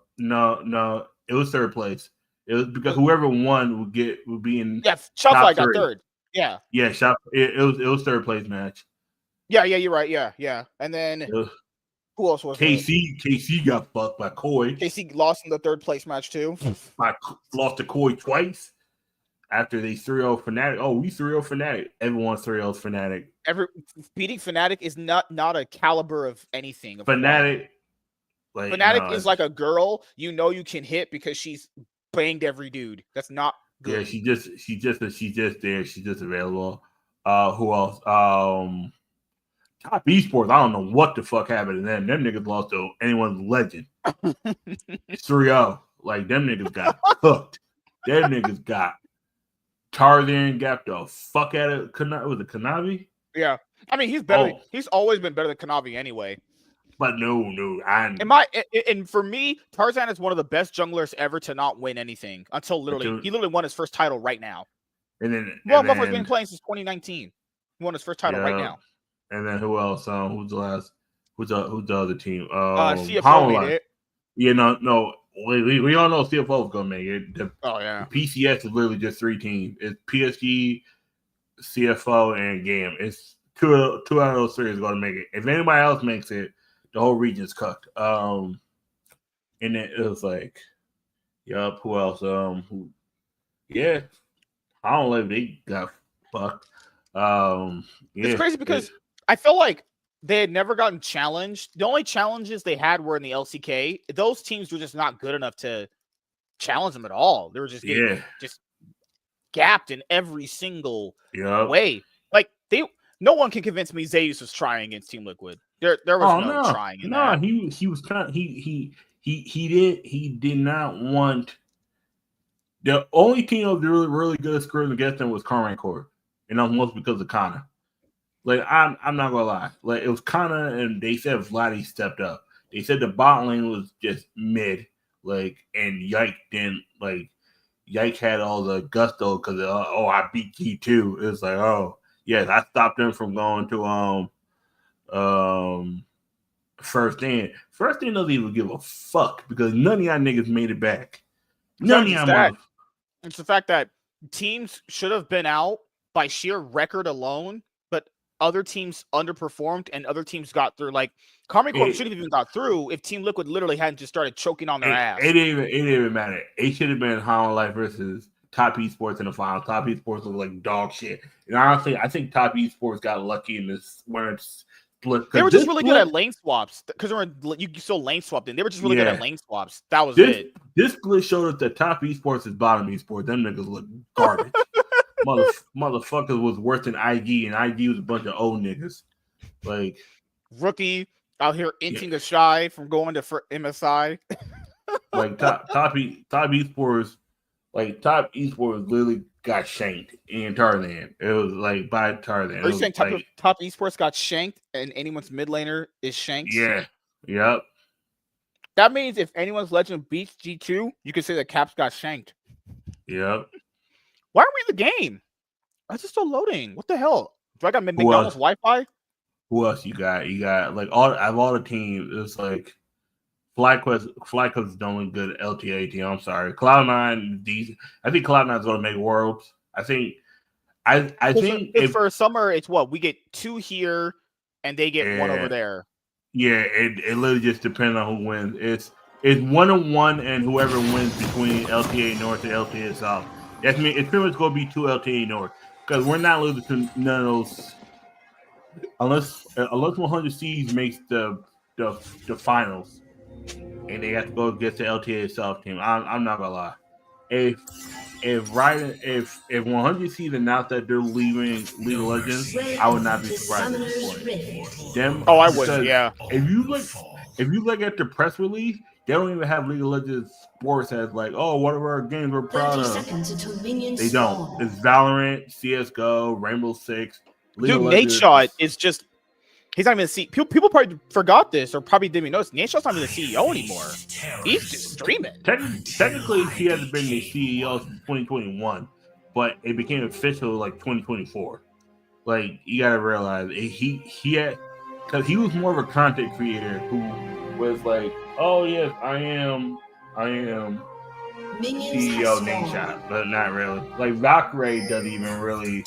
It was third place. It was because whoever won would be in. Yeah, Shopify got third. Yeah. Yeah, it was third place match. Yeah, you're right. Yeah. And then who else was KC? KC got fucked by Koi. KC lost in the third place match too. Lost to Koi twice after they 3-0 Fnatic. Oh, we 3-0 Fnatic. Everyone's 3-0 Fnatic. Beating Fnatic is not a caliber of anything. Fnatic. Fnatic is like a girl you can hit because she's banged every dude. That's not good. Yeah, she's just there. She's just available. Who else? Top Esports. I don't know what the fuck happened to them. Them niggas lost to anyone's legend. It's 3-0. Like, them niggas got cooked. Them niggas got Tarzan got the fuck out of was it Kanavi? Yeah. I mean, he's better. He's always been better than Kanavi anyway. But no, and for me, Tarzan is one of the best junglers ever to not win anything until he literally won his first title right now. And then Motherfucker's been playing since 2019. He won his first title right now. And then who else? Who's the last? Who's the other team? CFO made it. Yeah, no. We all know CFO's gonna make it. The PCS is literally just 3 teams. It's PSG, CFO, and GAM. It's two out of those 3 is gonna make it. If anybody else makes it, the whole region's cooked. And then it was like, yup, who else? I don't know if they got fucked. It's crazy because I feel like they had never gotten challenged. The only challenges they had were in the LCK. Those teams were just not good enough to challenge them at all. They were just getting just gapped in every single way. Like no one can convince me Zeus was trying against Team Liquid. There was no trying in that. He was kind of, he did not want. The only team that was really good at screwing against them was Karma Core, and that was mostly because of Kana. Like, I'm not gonna lie, like, it was Kana, and they said Vladdy stepped up. They said the bot lane was just mid, like, and Yike didn't, like, Yike had all the gusto because I beat T2. It was like, oh yes, I stopped them from going to First thing doesn't even give a fuck because none of y'all niggas made it back. None of It's y'all that. motherfuckers. It's the fact that teams should have been out by sheer record alone, but other teams underperformed and other teams got through. Like Karma Corp should have even got through if Team Liquid literally hadn't just started choking on their ass. It didn't even matter. It should have been Hollow Life versus Top Esports in the final. Top Esports was like dog shit. And honestly, I think Top Esports got lucky in this when it's split. They were just really good at lane swaps because you still lane swapped in. They were just really good at lane swaps. That was it. This split showed us that Top Esports is bottom esports. Them niggas look garbage. Motherfuckers was worse than IG, and IG was a bunch of old niggas. Like rookie out here inching a shy from going to MSI. Like top esports, like top esports literally got shanked in Tarzan. It was like by Tarzan. Are you saying top esports got shanked and anyone's mid laner is shanked? Yeah. Yep. That means if anyone's legend beats G2, you can say that Caps got shanked. Yep. Why are we in the game? That's just still loading. What the hell? Do I got McDonald's Wi-Fi? Who else you got? You got like all the teams. It's like FlyQuest is the only good LTA team. I'm sorry. Cloud9 decent. I think Cloud9 is going to make Worlds. I think if for summer it's what we get 2 here and they get 1 over there. Yeah, it literally just depends on who wins. It's 1-1 and whoever wins between LTA North and LTA South. That's me. It's pretty much going to be 2 LTA North because we're not losing to none of those unless 100 Seeds makes the finals and they have to go against the LTA South team. I'm not gonna lie. If 100 Seeds announced that they're leaving League of Legends, I would not be surprised at this point. I would. Yeah. If you look at the press release, they don't even have League of Legends sports as like, oh, what are our games we're proud of? They don't. It's Valorant, CS:GO, Rainbow Six. Dude, Nate Shot is just. He's not even the CEO. People probably forgot this or probably didn't even notice. Nate Shot's not even the CEO anymore. He's just streaming. Technically, he hasn't been the CEO since 2021, but it became official like 2024. Like, you gotta realize he had, because he was more of a content creator who was like, oh yes, I am CEO Nate Shot, but not really. Like Valkyrie doesn't even really.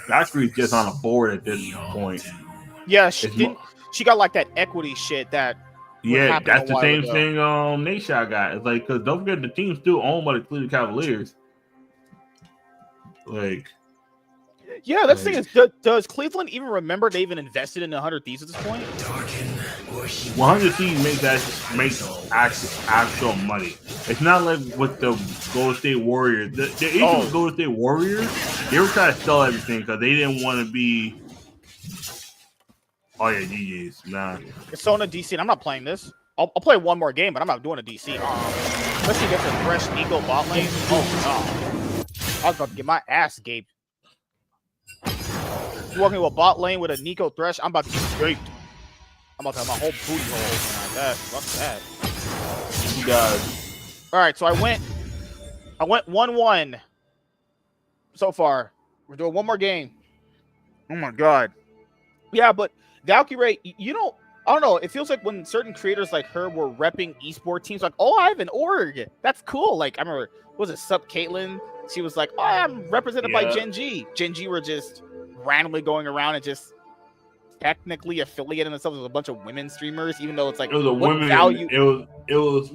Valkyrie's just on a board at this point. Yeah, she got like that equity shit that. Yeah, that's the same thing Nate Shot got. It's like, because don't forget the team's still owned by the Cleveland Cavaliers. Like, yeah, that's the thing is, does Cleveland even remember they even invested in 100 Thieves at this point? 100 Thieves makes actual money. It's not like with the Golden State Warriors. The issue with Golden State Warriors, they were trying to sell everything because they didn't want to be. Oh yeah, GG's. Nah. It's on a DC, and I'm not playing this. I'll play one more game, but I'm not doing a DC. Especially against a fresh Nico bot lane. Oh no. I was about to get my ass gaped. Walking with a bot lane with a Nico Thresh, I'm about to get gaped. I'm about to have my whole booty hole open like that. Fuck that. You guys. Alright, so I went 1-1 so far. We're doing one more game. Oh my god. Yeah, but Valkyrie, I don't know. It feels like when certain creators like her were repping esport teams, like, oh, I have an org. That's cool. Like, I remember, was it Sup Caitlyn? She was like, oh, I'm represented by Gen G. Gen G were just randomly going around and just technically affiliating themselves with a bunch of women streamers, even though it's like, it was a women value. It was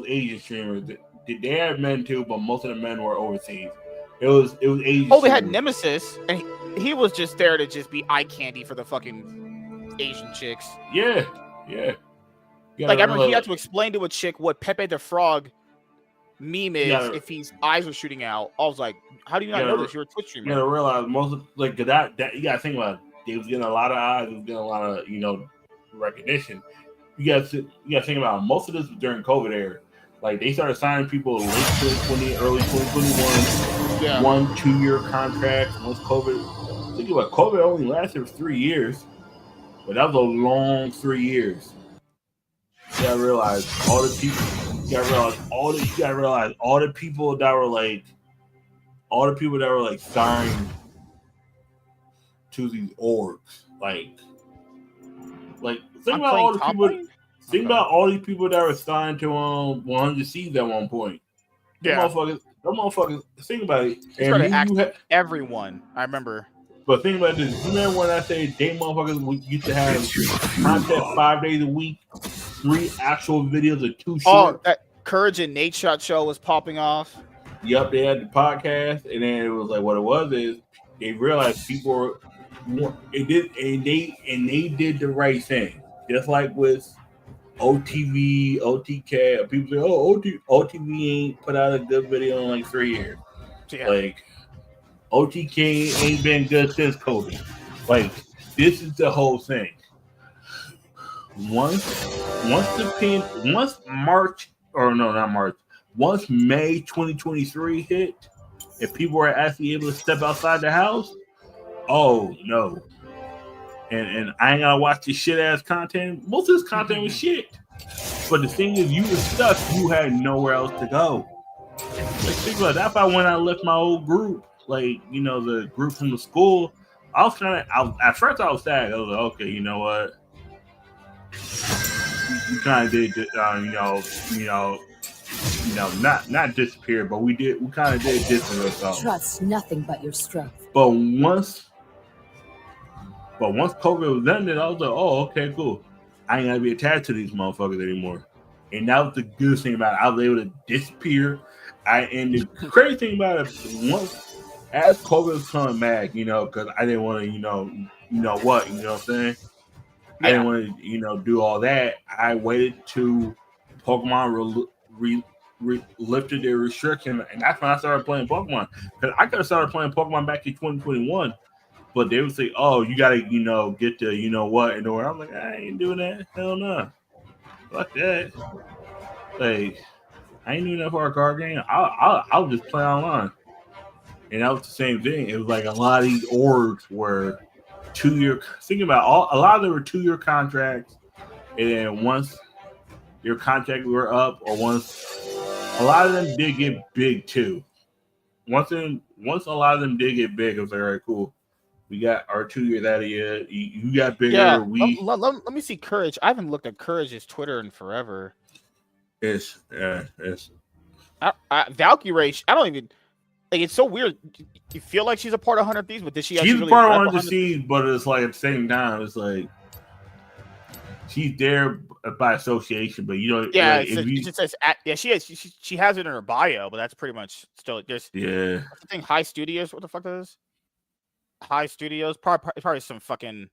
Asian streamers. They had men too, but most of the men were overseas. It was Asian. Oh, they had Nemesis, and he was just there to just be eye candy for the fucking Asian chicks. Yeah. Like, I remember he had to explain to a chick what Pepe the Frog meme is if his eyes were shooting out. I was like, how do you not know this? You're a Twitch streamer. You gotta realize most of that you gotta think about it. They was getting a lot of eyes, they was getting a lot of recognition. You gotta think about it. Most of this was during COVID era. Like, they started signing people late 2020, early 2021. Yeah. 1-2 year contracts. Once COVID, think about it, COVID only lasted for 3 years, but that was a long 3 years. You gotta realize all the people. You gotta realize all the people that were like signed to these orgs. Like think about all the people. Think about all these people that were signed to 100 Seeds at one point. Yeah. Them motherfuckers. Think about it. He And started me, you acting everyone. I remember. But think about this. You remember when I say they motherfuckers used to have It's your content funeral. 5 days a week, 3 actual videos or 2 Oh, short? that Courage and Nate Shot show was popping off. Yup, they had the podcast, and then it was like what it was is they realized people they did the right thing. Just like with OTV, OTK, people say, "Oh, OTV ain't put out a good video in like 3 years." Yeah. Like OTK ain't been good since COVID. Like this is the whole thing. Once March, or no, not March. Once May 2023 hit, if people were actually able to step outside the house, oh no. And I ain't gotta watch this shit ass content. Most of this content was shit. But the thing is, you were stuck. You had nowhere else to go. Like, think about it. That's why when I left my old group, like, you know, the group from the school, I was kind of, at first I was sad. I was like, okay, you know what? We kind of did, not disappear, but we kind of did distance ourselves. Trust nothing but your strength. But once COVID was done, then I was like, oh, okay, cool. I ain't gotta be attached to these motherfuckers anymore. And that was the good thing about it. I was able to disappear. And the crazy thing about it, once as COVID was coming back, you know, because I didn't want to, you know what I'm saying? I didn't want to, do all that. I waited to Pokemon lifted their restriction, and that's when I started playing Pokemon. Because I could have started playing Pokemon back in 2021, but they would say, "Oh, you got to, get the, what," and I'm like, I ain't doing that. Hell no, fuck that. Like, I ain't doing that for a card game. I'll just play online, and that was the same thing. It was like a lot of these orgs were 2-year. Thinking about a lot of them were 2-year contracts, and then once your contract were up, or once a lot of them did get big too. Once a lot of them did get big, it was like, all right, cool. We got our 2 years out of you. You got bigger. Yeah. We Let me see Courage. I haven't looked at Courage's Twitter in forever. it's Valkyrie. I don't even. Like, it's so weird. You feel like she's a part of 100 Thieves, but did she? She's actually really part of rep 100 Thieves, but it's like at the same time, it's like she's there by association. But Yeah, like, it just says she has it in her bio, but that's pretty much still there's. Yeah. What's the thing? High Studios. What the fuck that is? High Studios. Probably some fucking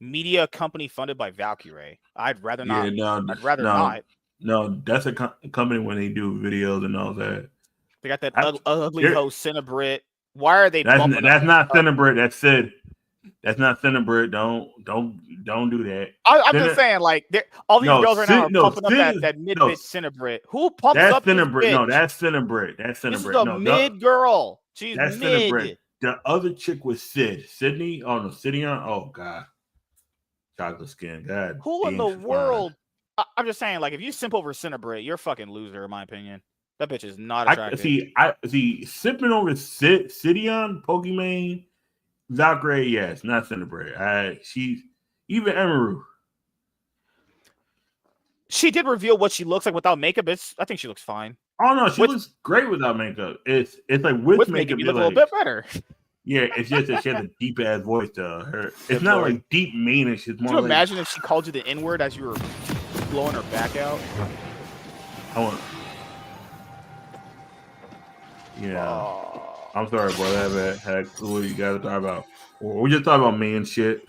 media company funded by Valkyrie. I'd rather not. Yeah, no, I'd rather not. No, that's a company when they do videos and all that. They got that ugly host Cinebrit. Why are they? That's not Cinebrit. That's Sid. That's not Cinebrit. Don't do that. I'm just saying, like, all these girls right now are pumping up that mid-bit Cinebrit. Who pumps up this bitch? No, that's Cinebrit. That's Cinebrit. This is a mid girl. She's that's mid. Cinebrit. The other chick was Sid. Sydney? Oh no, Sidion. Oh god, chocolate skin. God. Who in the world? I'm just saying, like, if you simp over Cinebrit, you're a fucking loser, in my opinion. That bitch is not attractive. I see sipping over Sidion, Pokemon, Valkyrie, yes, not Cinebrit. She's even Emeru. She did reveal what she looks like without makeup. I think she looks fine. Oh no, she looks great without makeup. It's like with makeup, you look a little bit better. Yeah, it's just that she has a deep ass voice to her. It's not like deep meanish. It's more. Could you imagine if she called you the N-word as you were blowing her back out? I'm sorry, bro. That what you gotta talk about. We just talk about man shit.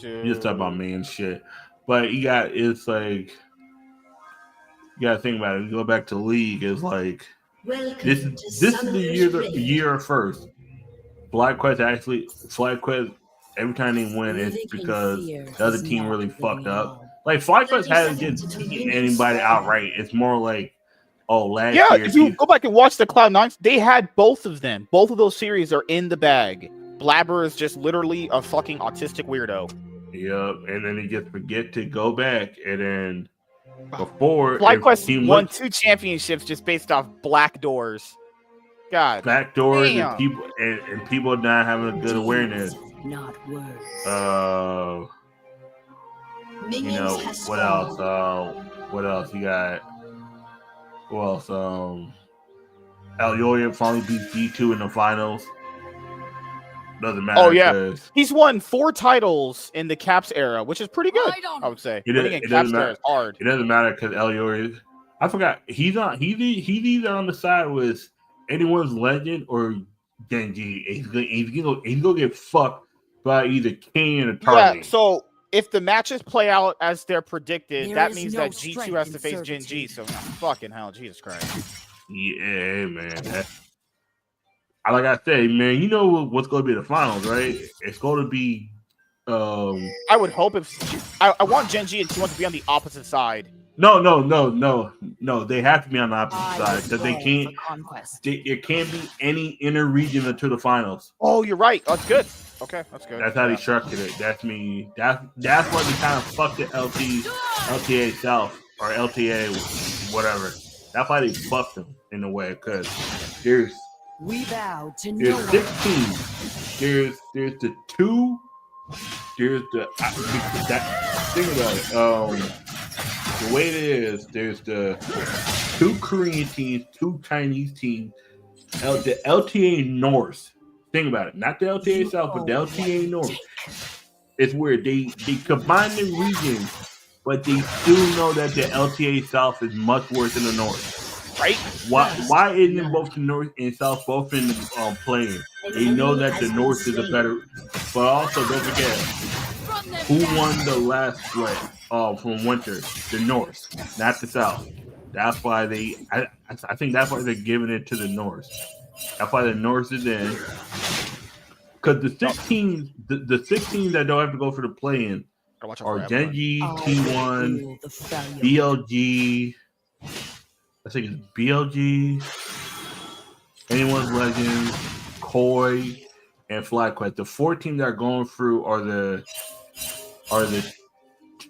We just talk about man shit. But it's like you gotta think about it. You go back to League, it's like this is the year first. Flag Quest every time they win, it's because the other team really fucked up. Like Flag Quest hasn't just beaten anybody outright. It's more like, last year. Yeah, if you go back and watch the Cloud9s, they had both of them. Both of those series are in the bag. Blabber is just literally a fucking autistic weirdo. Yep, and then he just forget to go back, and then before FlyQuest won 2 championships just based off black doors. God, back doors and people not having a good awareness. Not words. What else? What else? You got Well, so Elioya finally beat G2 in the finals. Doesn't matter. Oh yeah, he's won 4 titles in the Caps era, which is pretty good. I would say. Winning in Caps era is hard. It doesn't matter because Elioya. I forgot he's either on the side with anyone's legend or Genji. He's gonna get fucked by either King or Tarly. Yeah. So if the matches play out as they're predicted, that means that G2 has to face Genji. So fucking hell, Jesus Christ. Yeah, man. Like I said, man, you know what's going to be the finals, right? It's going to be. I would hope if I want Genji and T1 to be on the opposite side. No. They have to be on the opposite side because they can't. It can't be any inner region until the finals. Oh, you're right. Oh, that's good. Okay, that's good. That's how they structured it. That's me. That's why they kind of fucked the LTA South or LTA whatever. That's why they fucked them in a way because there's. We bow to no There's 16. There's the 2. There's the think about it. The way it is, there's the 2 Korean teams, 2 Chinese teams, the LTA North. Think about it, not the LTA South, but the LTA North. It's where they combine the regions, but they still know that the LTA South is much worse than the North. Right? Why isn't both the North and South both in the playing? They know that the North is a better, but also don't forget who won the last split from winter? The North, not the South. That's why I think that's why they're giving it to the North. That's why the North is in. Because the 16 that don't have to go for the play-in are Genji, T1, BLG. I think it's BLG, Anyone's Legends, Koi, and FlyQuest. The 4 teams that are going through are the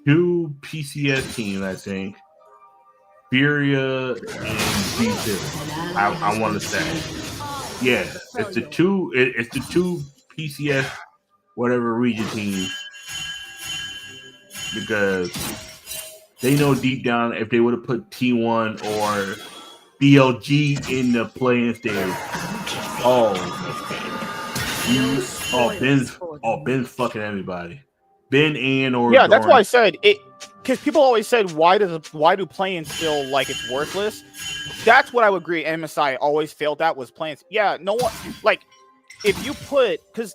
2 PCS teams, I think. Furia and G2. I want to say. Yeah, it's the 2 PCS whatever region teams. Because they know deep down if they would have put T1 or BLG in the playing stage. Ben's fucking everybody. Ben and or yeah, that's why I said it. Because people always said, why do play-ins feel like it's worthless? That's what I would agree. MSI always failed at was play-ins. Yeah, no one like if you put because.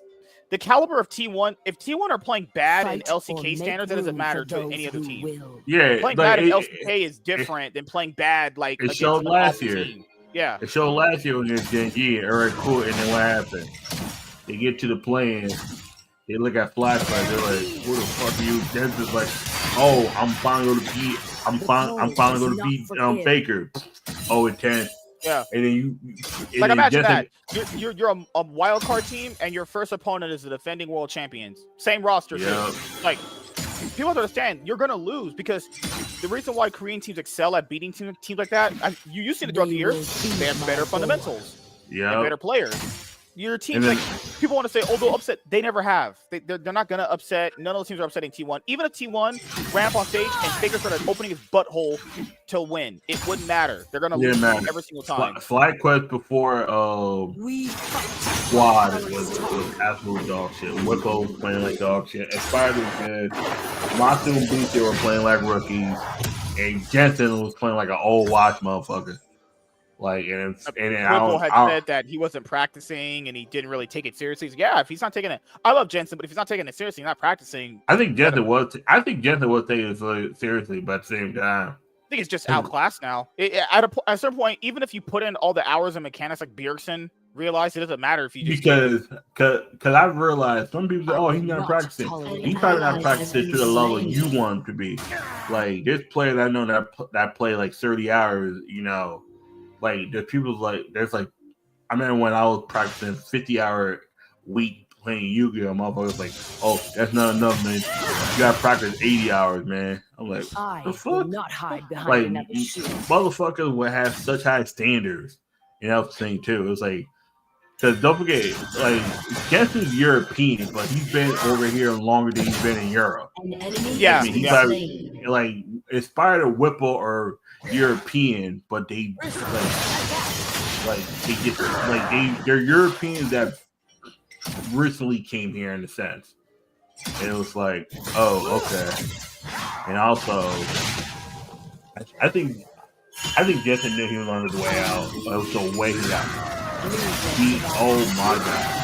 The caliber of T1, if T1 are playing bad in LCK standards, it doesn't matter to any other team. Yeah, playing bad in LCK is different than playing bad like it showed last year. Team. Yeah, it showed last year against Genji. All right, cool. And then what happened? They get to the play-in. They look at Flashlight. They're like, "Who the fuck are you?" They're just like, "Oh, I'm finally going to beat. I'm finally going to beat Faker." 0-10. Yeah, and then you like imagine that you're a wild card team and your first opponent is the defending world champions, same roster. Yeah. Too. Like people don't understand, you're gonna lose because the reason why Korean teams excel at beating teams like that, you see it throughout the years. They have better fundamentals, yeah, better players. Your teams, like people want to say, oh, they'll upset. They never have. They're not gonna upset. None of those teams are upsetting T1. Even if T1 ran up on stage and Faker started opening his butthole to win, it wouldn't matter. They're gonna lose every single time. FlyQuest before Squad was absolute dog shit. Wicco was playing like dog shit. Aspired was good. Matsu and Booster were playing like rookies, and Jensen was playing like an old watch motherfucker. Like and Whipple had said that he wasn't practicing and he didn't really take it seriously. So yeah, if he's not taking it, I love Jensen, but if he's not taking it seriously, not practicing. I think Jensen was taking it seriously, but at the same time, I think it's just outclassed now. At a certain point, even if you put in all the hours and mechanics like Bjergsen, realize it doesn't matter if you just because I've realized some people say, oh, he's not practicing. He's probably not practicing to the level you want him to be. Like there's players I know that play like 30 hours, you know. Like there's people there's I remember when I was practicing 50-hour week playing Yu-Gi-Oh! Motherfuckers like, oh, that's not enough, man. You gotta practice 80 hours, man. I'm like, the fuck? Not hide behind like motherfuckers would have such high standards. And that was the thing too. It was like, because don't forget, like Jensen's European, but he's been over here longer than he's been in Europe. Yeah, I mean, like inspired of Whipple or European, but they they get they're Europeans that recently came here in a sense. And it was like, oh, okay. And also, I think Justin knew he was on his way out. It was the way he got beat. Oh my god!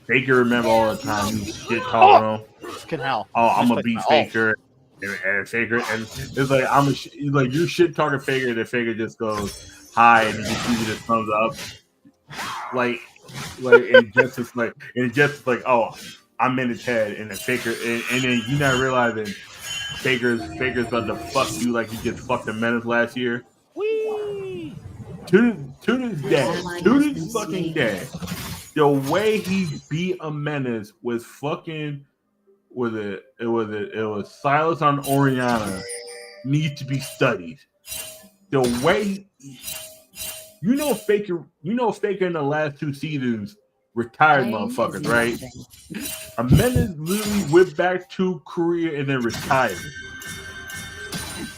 Faker remember all the time he was shit talking him. Fucking hell! Oh, I'm gonna beat Faker and Faker, and it's like like you shit talking Faker, and then Faker just goes hi and he just gives you the thumbs up, like and just like oh, I'm in his head, and then Faker, and then you not realizing. Faker's about to fuck you like he just fucked the Menace last year. Whee! To this fucking day, the way he beat a Menace was fucking it was Silas on Oriana needs to be studied. The way Faker in the last 2 seasons retired motherfuckers, right? A Menace literally went back to Korea and then retired.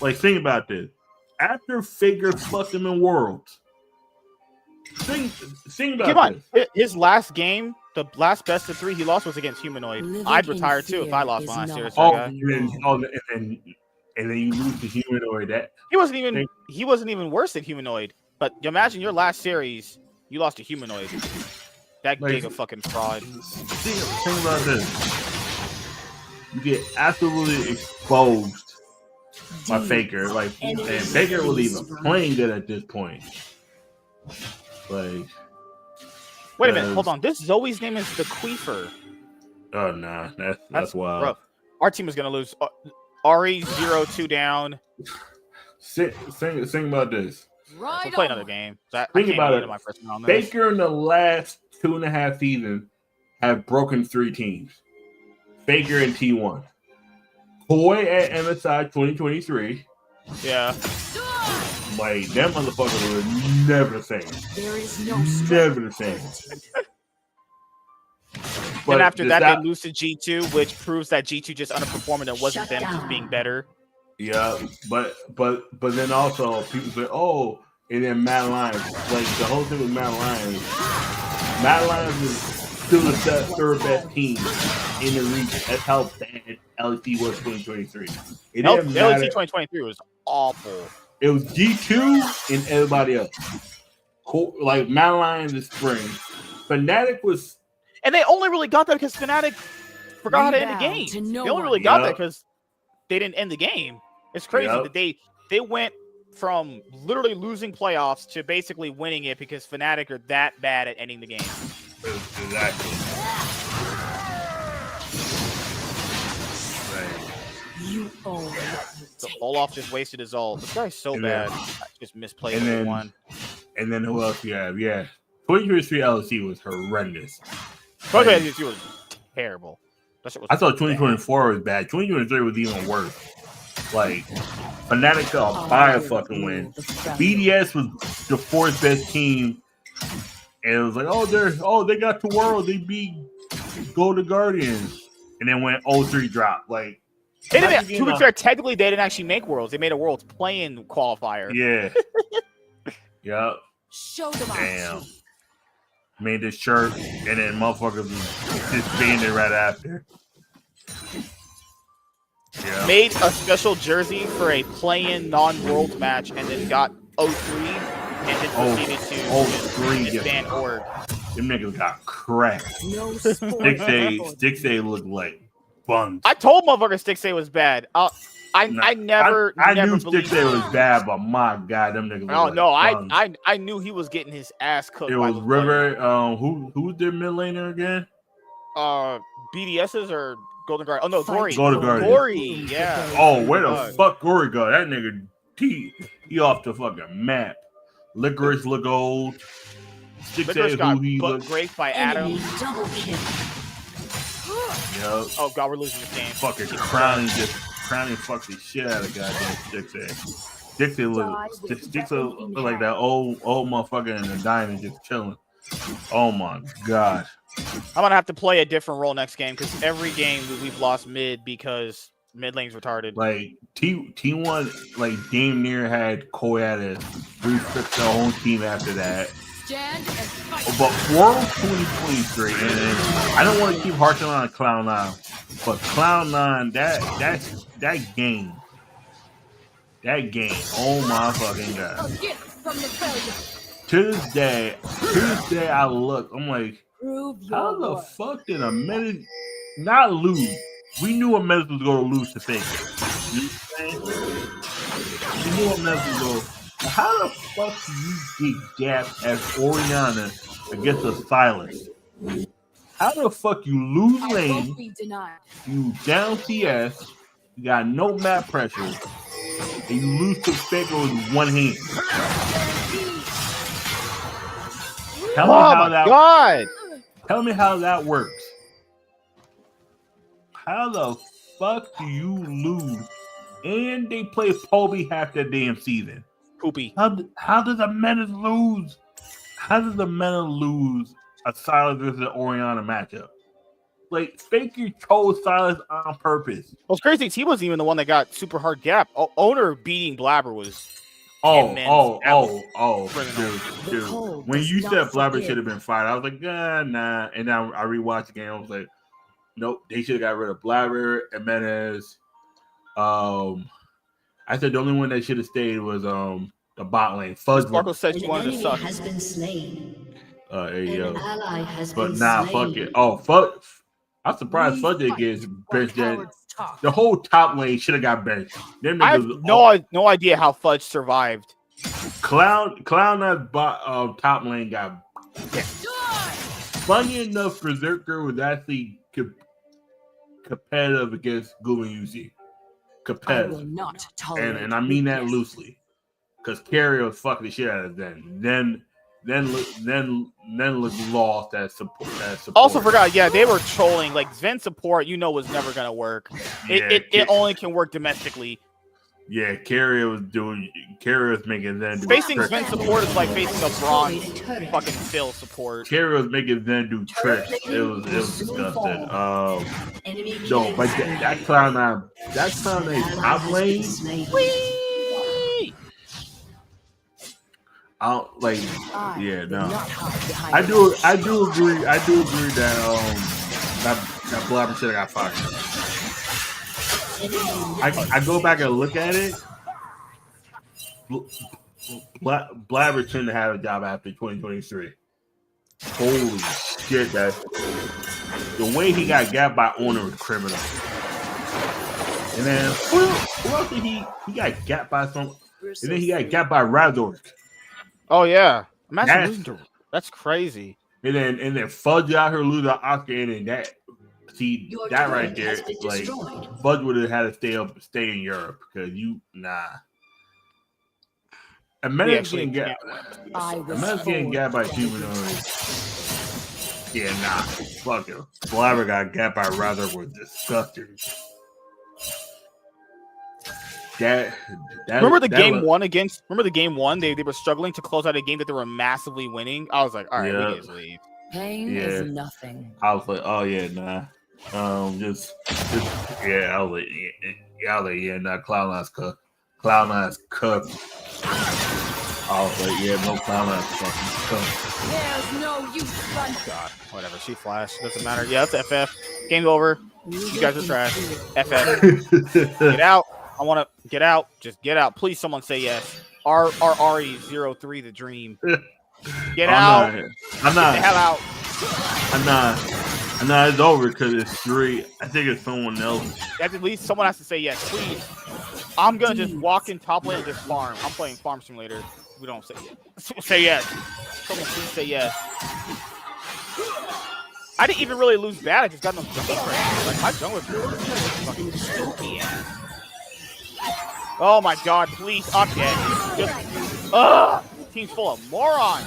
Like, think about this. After Faker fucked him in Worlds, think about Come on. this. His last game, the last best of 3 he lost was against Humanoid. I'd retire too if I lost my series. And then you lose to Humanoid. That he wasn't even worse than Humanoid. But imagine your last series, you lost to Humanoid. That big a fucking fraud. Think about this. You get absolutely exposed by Faker. And Faker was even playing good at this point. Wait a minute, hold on. This Zoe's name is the Queefer. Oh nah, that's wild. Rough. Our team is gonna lose. Ari 0-2 down. Think about this. We'll play another game. Think about it. Faker in the last 2.5 seasons have broken 3 teams. Faker and T1. Koi at MSI 2023. Yeah. Like, that motherfucker was never the same. There is no never the same. Then after that, they lose to G2, which proves that G2 just underperformed and it wasn't them just being better. Yeah, but then also people say, oh, and then Mad Lions, like the whole thing with Mad Lions is still the third best team in the region. That's how bad LEC was 2023. LEC 2023 was awful. It was G2 and everybody else. Like Mad Lions this spring. Fnatic was, and they only really got that because Fnatic forgot how to end the game. They only really got that because they didn't end the game. It's crazy that they went from literally losing playoffs to basically winning it because Fnatic are that bad at ending the game. Exactly. You own. So Olaf just wasted his ult. This guy's so bad. I just misplayed one. And then who else you have? Yeah. 2023 LEC was horrendous. 2023 was terrible. I thought 2024 was bad. 2023 was even worse. Like, Fnatic got by a fucking win. BDS was the 4th best team. And it was like, they got to World. They beat Golden Guardians. And then when 0-3 dropped. Like, to be fair, technically they didn't actually make Worlds. They made a Worlds play-in qualifier. Yeah. Yep. Show them Damn. Made this shirt, and then motherfuckers disbanded right after. Yeah. Made a special jersey for a play-in non-world match, and then got 0-3, and then proceeded to disband org. Them niggas got cracked. No Stixay looked like buns. I told motherfuckers Stixay was bad. I knew Stixay was bad, but my god, them niggas. Oh no, I knew he was getting his ass cooked. It was River. Who's their mid laner again? BDS's or Golden Guard? Oh no, Gory. Golden Guard. Gory, yeah. Oh, where the fuck Gory go? That nigga, he off the fucking map. Licorice look old. Licorice got butt raped by Adam. Yep. Oh god, we're losing this game. Fucking Crowning fucks the shit out of goddamn Stixay look like that old motherfucker in the diner just chilling. Oh my god. I'm gonna have to play a different role next game because every game we've lost mid because Mid lane's retarded. Like T1, like damn near had Koya to restrict the whole team after that. But World 2023, and I don't want to keep harping on Cloud9, but Cloud9, that game, oh my fucking god! To this day, I look, I'm like, how the fuck did a Menace not lose? We knew a Menace was going to lose to Faker. You know what I'm saying? We knew a Menace was going to. How the fuck do you get gapped as Orianna against a Silas? How the fuck you lose lane, you down CS, you got no map pressure, and you lose to Faker with one hand? Tell me how that works. How the fuck do you lose? And they play Poby half that damn season. Poopy. How does a Menace lose? How does a Menace lose a Silas versus an Orianna matchup? Like, Faker chose Silas on purpose. Well, it's crazy. He wasn't even the one that got super hard gap. Owner beating Blabber was. Dude. Nicole When you does said not Blabber forgive. should have been fired, I was like, nah. And now I rewatched the game. I was like, nope, they should have got rid of Blabber and Menace. I said the only one that should have stayed was the bot lane. Fudge. Sparkle said An she wanted to enemy suck. has been slain. Hey, An yo. ally has But been nah, slain. fuck it. Oh, fuck. I'm surprised Fudge gets benched. The whole top lane should have got benched. I have no idea how Fudge survived. Cloud9's top lane got benched. Funny enough, Berserker was actually competitive against Google UC. Competitive. And I mean that loosely. Because Carrier was fucking the shit out of them. Then lost that support. Also forgot, yeah, they were trolling. Like Zen support, was never gonna work. It only can work domestically. Yeah, Carrier was making Zen do facing tricks. Zen support is like facing a bronze fucking Phil support. Carrier was making Zen do tricks. It was disgusting. No, but that Cloud9 top lane. I don't like. Yeah, no. I do agree that that Blabber should have got fired. I go back and look at it. Blabber shouldn't have a job after 2023. Holy shit! That the way he got gapped by Owner was criminal. And then who else did he got gapped by some? And then he got gapped by Razork. Oh yeah, imagine losing to. That's crazy. And then Fudge out here losing Oscar, and then that right there, like Fudge would have had to stay in Europe because A Menace getting gapped by humanoids. Yeah, nah, fuck it. Blabber got gapped by Razor was disgusting. Remember the game one? They were struggling to close out a game that they were massively winning. I was like, all right, we need to leave. Pain is nothing. I was like, oh yeah, nah. I was like, nah. Cloud9's cooked. Cloud9's cooked. I was like, yeah, no, Cloud9's fucking cooked. There's no use, run. God, whatever. She flashed. Doesn't matter. Yeah, it's FF. Game's over. You guys are trash. FF. Get out. I want to get out. Just get out. Please, someone say yes. RE03 the dream. Get out. I'm not. Get the hell out. I'm not. It's over because it's 3. I think it's someone else. At least someone has to say yes, please. I'm gonna just walk in top lane and just farm. I'm playing Farm Simulator. We don't say yes. Say yes. Someone please say yes. I didn't even really lose bad. I just got no jungle pressure. Like my jungle pressure fucking spooky ass. Oh my god, please, I'm dead. Team's full of morons.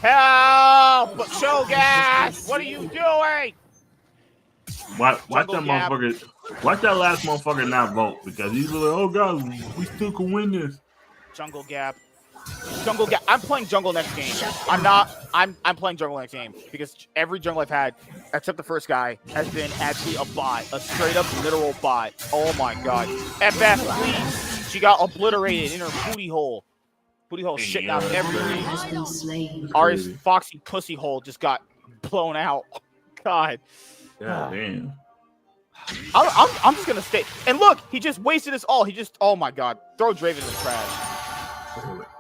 Help! Show gas! What are you doing? Watch that last motherfucker not vote because he's like, oh god, we still can win this. Jungle gap. Jungle. I'm playing jungle next game. I'm not. I'm playing jungle next game because every jungle I've had, except the first guy, has been actually a bot, a straight up literal bot. Oh my god. FF, please. She got obliterated in her booty hole. Booty hole shitting out everything. Ari's foxy pussy hole just got blown out. God. God damn. I'm just gonna stay. And look, he just wasted us all. He just. Oh my god. Throw Draven in the trash.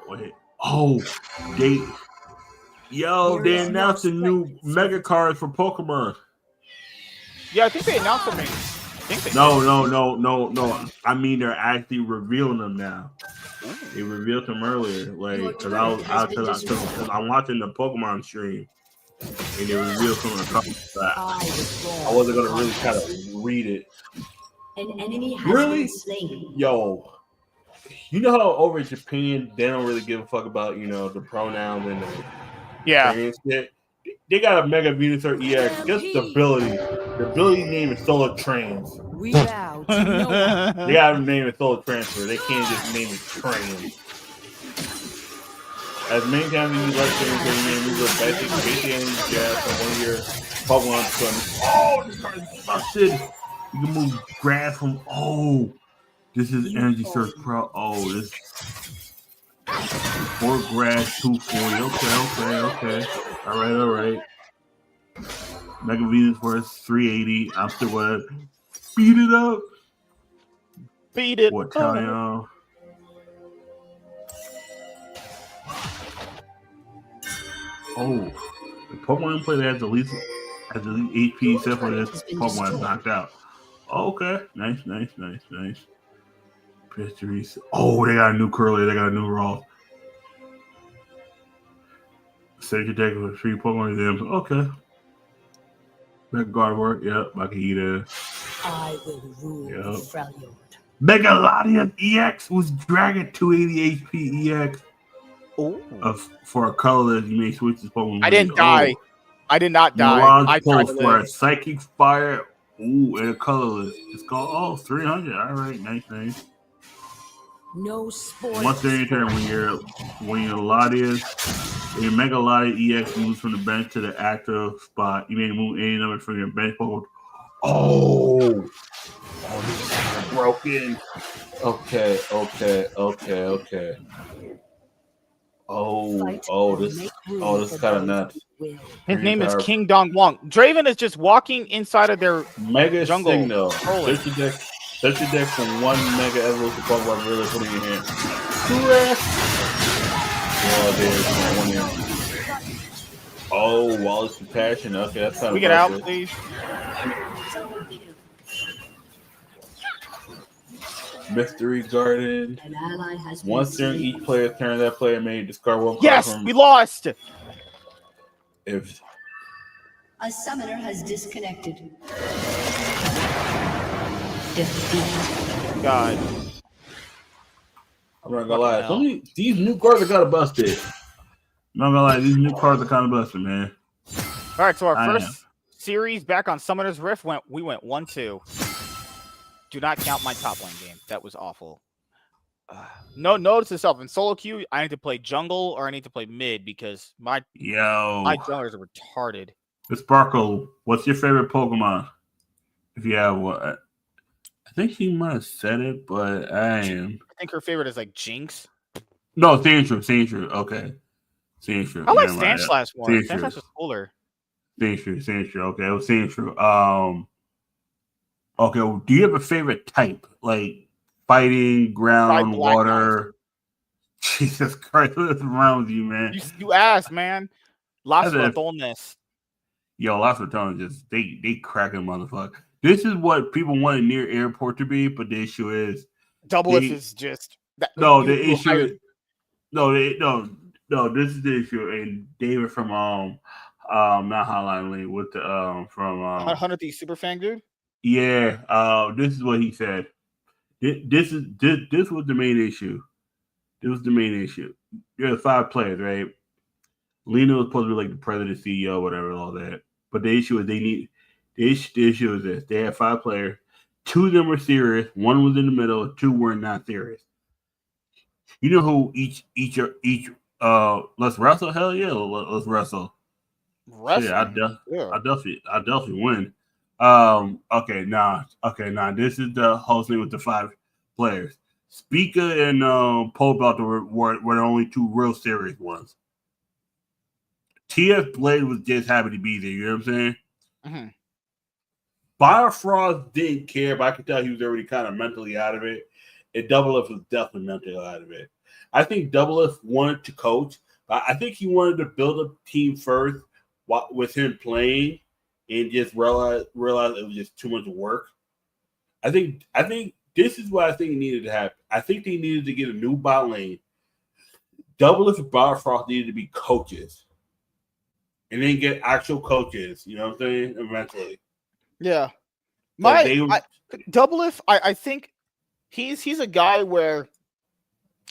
Wait. Oh, they announced the new mega cards for Pokemon. Yeah, I think they announced them. No. I mean, they're actually revealing them now. They revealed them earlier, like because I'm watching the Pokemon stream, and they revealed some of the cards. I wasn't gonna really kind of read it. An enemy has been slain. Yo. You know how over in Japan they don't really give a fuck about the pronouns and the shit. They got a Mega Venusaur EX. Just the ability. The ability name is Solar Trans. We bow to no one. They got to name it Solar Transfer. They can't just name it Trans. As many times as you like to move the basic energy gas on one of your Pokemon. Oh, this card is busted. You can move grass from. Oh. This is Energy Search Pro. Oh, this 4 grass, 240. Okay. All right. Mega Venus for 380. I'm still with it. Beat it up. Beat it. What time? Oh, the Pokemon player that has the least HP except for this Pokemon is knocked out. Okay. Nice. Oh, they got a new Curly. They got a new Raw. Save your deck with 3 Pokemon exams. Okay. Mega Guard work. Yep. Makita. I will rule Freljord. Megalodion EX was Dragon 280 HP EX. For a colorless, you may switch this Pokemon. I didn't die. I did not die. I tried to for a Psychic Fire. Ooh, and a colorless. It's called 300. All right, nice. No spoilers. Once during your turn, when your Latias, your Mega Latias EX moves from the bench to the active spot, you may move any number from your bench Pokemon. Oh, this is broken. Okay. This is kind of nuts. His name is King Dong Wong. Draven is just walking inside of their Mega jungle. Signal. Search your deck for 1 Mega Evolution Pokemon really putting in your hand. Oh, Wallace Compassion. Okay, that's kind of. We get out, please. Mystery Garden. Once during each player's turn, that player may discard 1 card. Yes, we lost. If a summoner has disconnected. God. I'm not gonna lie. These new cards are kind of busted. I'm not gonna lie. These new cards are kind of busted, man. All right, so our first series back on Summoner's Rift we went 1-2. Do not count my top lane game. That was awful. Notice yourself in solo queue. I need to play jungle or I need to play mid because my junglers are retarded. Sparkle, what's your favorite Pokemon? If you have one, I think she might have said it, but I think her favorite is like Jinx. No, Sandshrew. Okay, Sandshrew. I like Sandslash more. Sandslash is cooler. Sandshrew. Okay, it was Sandshrew. Okay, well, do you have a favorite type? Like fighting, ground, water? Jesus Christ, what's wrong with you, man? You asked, man. Las Ratones. Yo, Las Ratones just they cracking motherfucker. This is what people want a near airport to be, but the issue is Double is just this is the issue. And David from not Hotline Lane with the from 100 Super Fang dude. Yeah, this is what he said. This was the main issue. This was the main issue. There's 5 players, right? Lena was supposed to be like the president, CEO, whatever, all that. But the issue is the issue is this: they had 5 players. 2 of them were serious. 1 was in the middle. 2 were not serious. You know who each let's wrestle? Hell yeah, let's wrestle. Wrestling. Yeah, I definitely win. Okay, now this is the whole thing with the 5 players. Speaker and Pole Belter were the only 2 real serious ones. TF Blade was just happy to be there. You know what I'm saying? Mm-hmm. Biofrost didn't care, but I could tell he was already kind of mentally out of it. And Double F was definitely mentally out of it. I think Double F wanted to coach, but I think he wanted to build a team first with him playing, and just realize it was just too much work. I think this is what I think needed to happen. I think they needed to get a new bot lane. Double F and Biofrost needed to be coaches, and then get actual coaches. You know what I'm saying? Eventually. Yeah. Double If, I think he's a guy where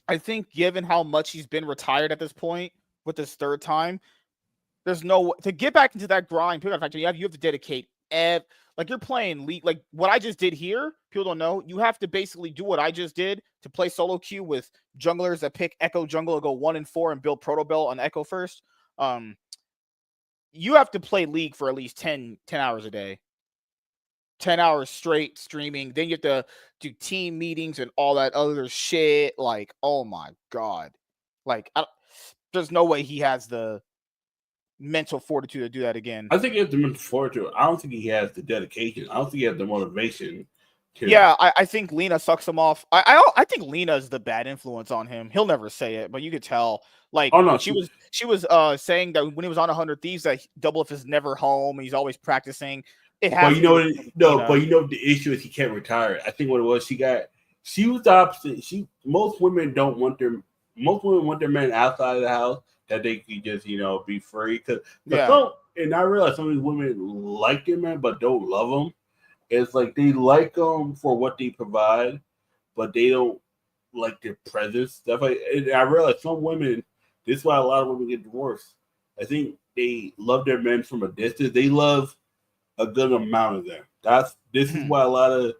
I think given how much he's been retired at this point with his 3rd time, there's no to get back into that grind. People you have to dedicate like you're playing league. Like what I just did here, people don't know. You have to basically do what I just did to play solo queue with junglers that pick Echo jungle and go 1 and 4 and build Proto Bell on Echo first. You have to play league for at least 10 hours a day. 10 hours straight streaming. Then you have to do team meetings and all that other shit. Like, oh my God. Like, there's no way he has the mental fortitude to do that again. I think he has the mental fortitude. I don't think he has the dedication. I don't think he has the motivation. Yeah, I think Lena sucks him off. I think Lena's the bad influence on him. He'll never say it, but you could tell. Like, she was saying that when he was on 100 Thieves that Double F is never home. He's always practicing. But you know the issue is he can't retire. I think what it was, she was the opposite. Most women want their men outside of the house that they could just be free. And I realize some of these women like their men but don't love them. It's like they like them for what they provide, but they don't like their presence. Stuff like. And I realize some women. This is why a lot of women get divorced. I think they love their men from a distance. They love a good amount of them. This is why a lot of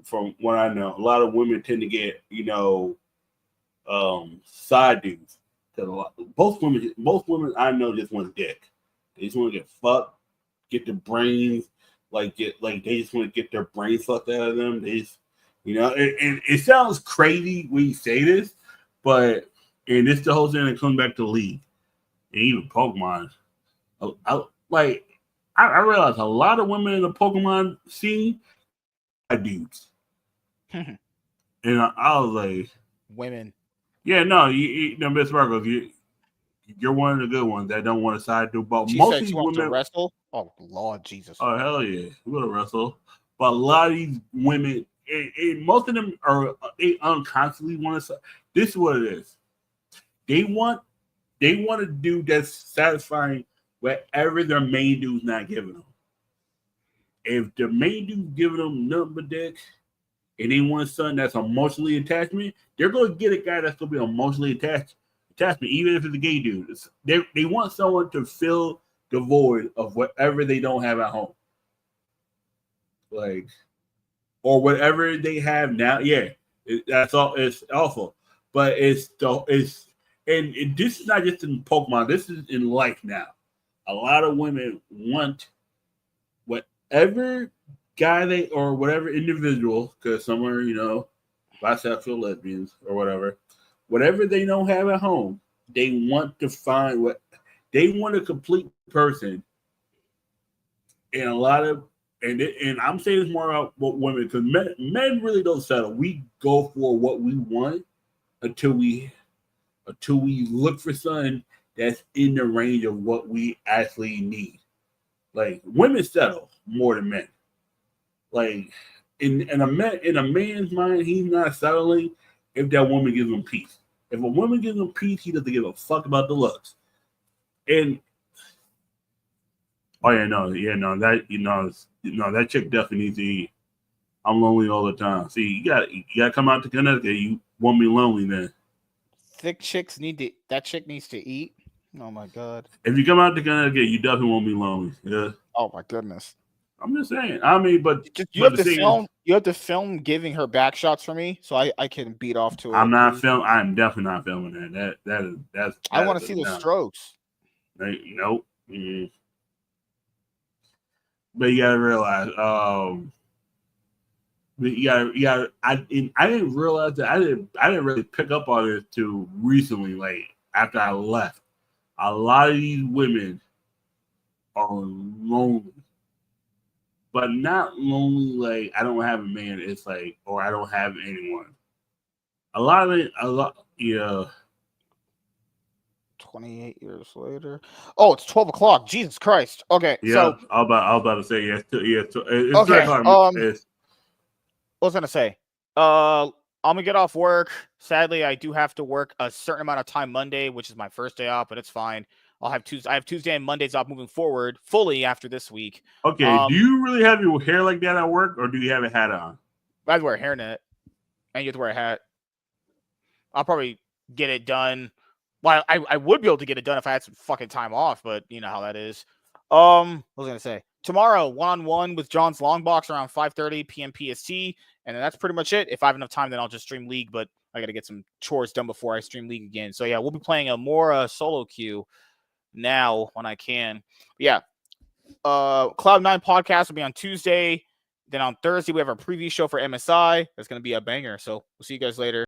from what I know, a lot of women tend to get side dudes. Most women I know just want dick. They just want to get fucked, get their brains they just want to get their brains fucked out of them. They just and it sounds crazy when you say this, but this the whole thing that comes back to League and even Pokemon. I realize a lot of women in the Pokemon scene are dudes. And I was like, women. Yeah, no, Miss Sparkles, you're one of the good ones that don't want to side dude. But most of these women to wrestle. Oh Lord Jesus! Oh hell yeah, we want to wrestle. But a lot of these women, and most of them they unconsciously want to. This is what it is. They want a dude that's satisfying whatever their main dude's not giving them. If the main dude's giving them nothing but dick, and they want something that's emotionally attachment, they're going to get a guy that's going to be emotionally attachment, even if it's a gay dude. They want someone to fill the void of whatever they don't have at home, or whatever they have now. Yeah, that's all. It's awful, but and this is not just in Pokemon. This is in life now. A lot of women want whatever guy or whatever individual, because some are, bisexual, lesbians, or whatever they don't have at home, they want to find they want a complete person. And a lot of, and I'm saying this more about women, because men really don't settle. We go for what we want until we look for something that's in the range of what we actually need. Like, women settle more than men. Like, in a man's mind, he's not settling if that woman gives him peace. If a woman gives him peace, he doesn't give a fuck about the looks. And that chick definitely needs to eat. I'm lonely all the time. See, you gotta come out to Connecticut. You won't be lonely then. Thick chicks that chick needs to eat. Oh my God. If you come out to Connecticut, you definitely won't be lonely. Yeah. Oh my goodness. I'm just saying. I mean, but you have to film. You have to film giving her back shots for me, so I can beat off to it. I'm not film. I'm definitely not filming that. That's. I want to see those strokes. Nope. Mm. But you gotta realize, I didn't realize that I didn't really pick up on it too recently. Like after I left, a lot of these women are lonely, but not lonely like I don't have a man. It's like, or I don't have anyone. A lot. Yeah. 28 years later. Oh, it's 12 o'clock. Jesus Christ. Okay. Yeah. So I was about to say yes. It's okay. What was I gonna say? I'm gonna get off work. Sadly, I do have to work a certain amount of time Monday, which is my first day off, but it's fine. I have Tuesday and Mondays off moving forward fully after this week. Okay. Do you really have your hair like that at work, or do you have a hat on? I have to wear a hairnet, and you have to wear a hat. I'll probably get it done. Well, I would be able to get it done if I had some fucking time off, but you know how that is. What was I gonna say? Tomorrow, 1-on-1 with John's Long Box around 5:30 p.m. PST, and then that's pretty much it. If I have enough time, then I'll just stream League, but I gotta get some chores done before I stream League again. So yeah, we'll be playing a more solo queue now when I can. But yeah. Cloud9 podcast will be on Tuesday. Then on Thursday, we have our preview show for MSI. That's gonna be a banger. So we'll see you guys later.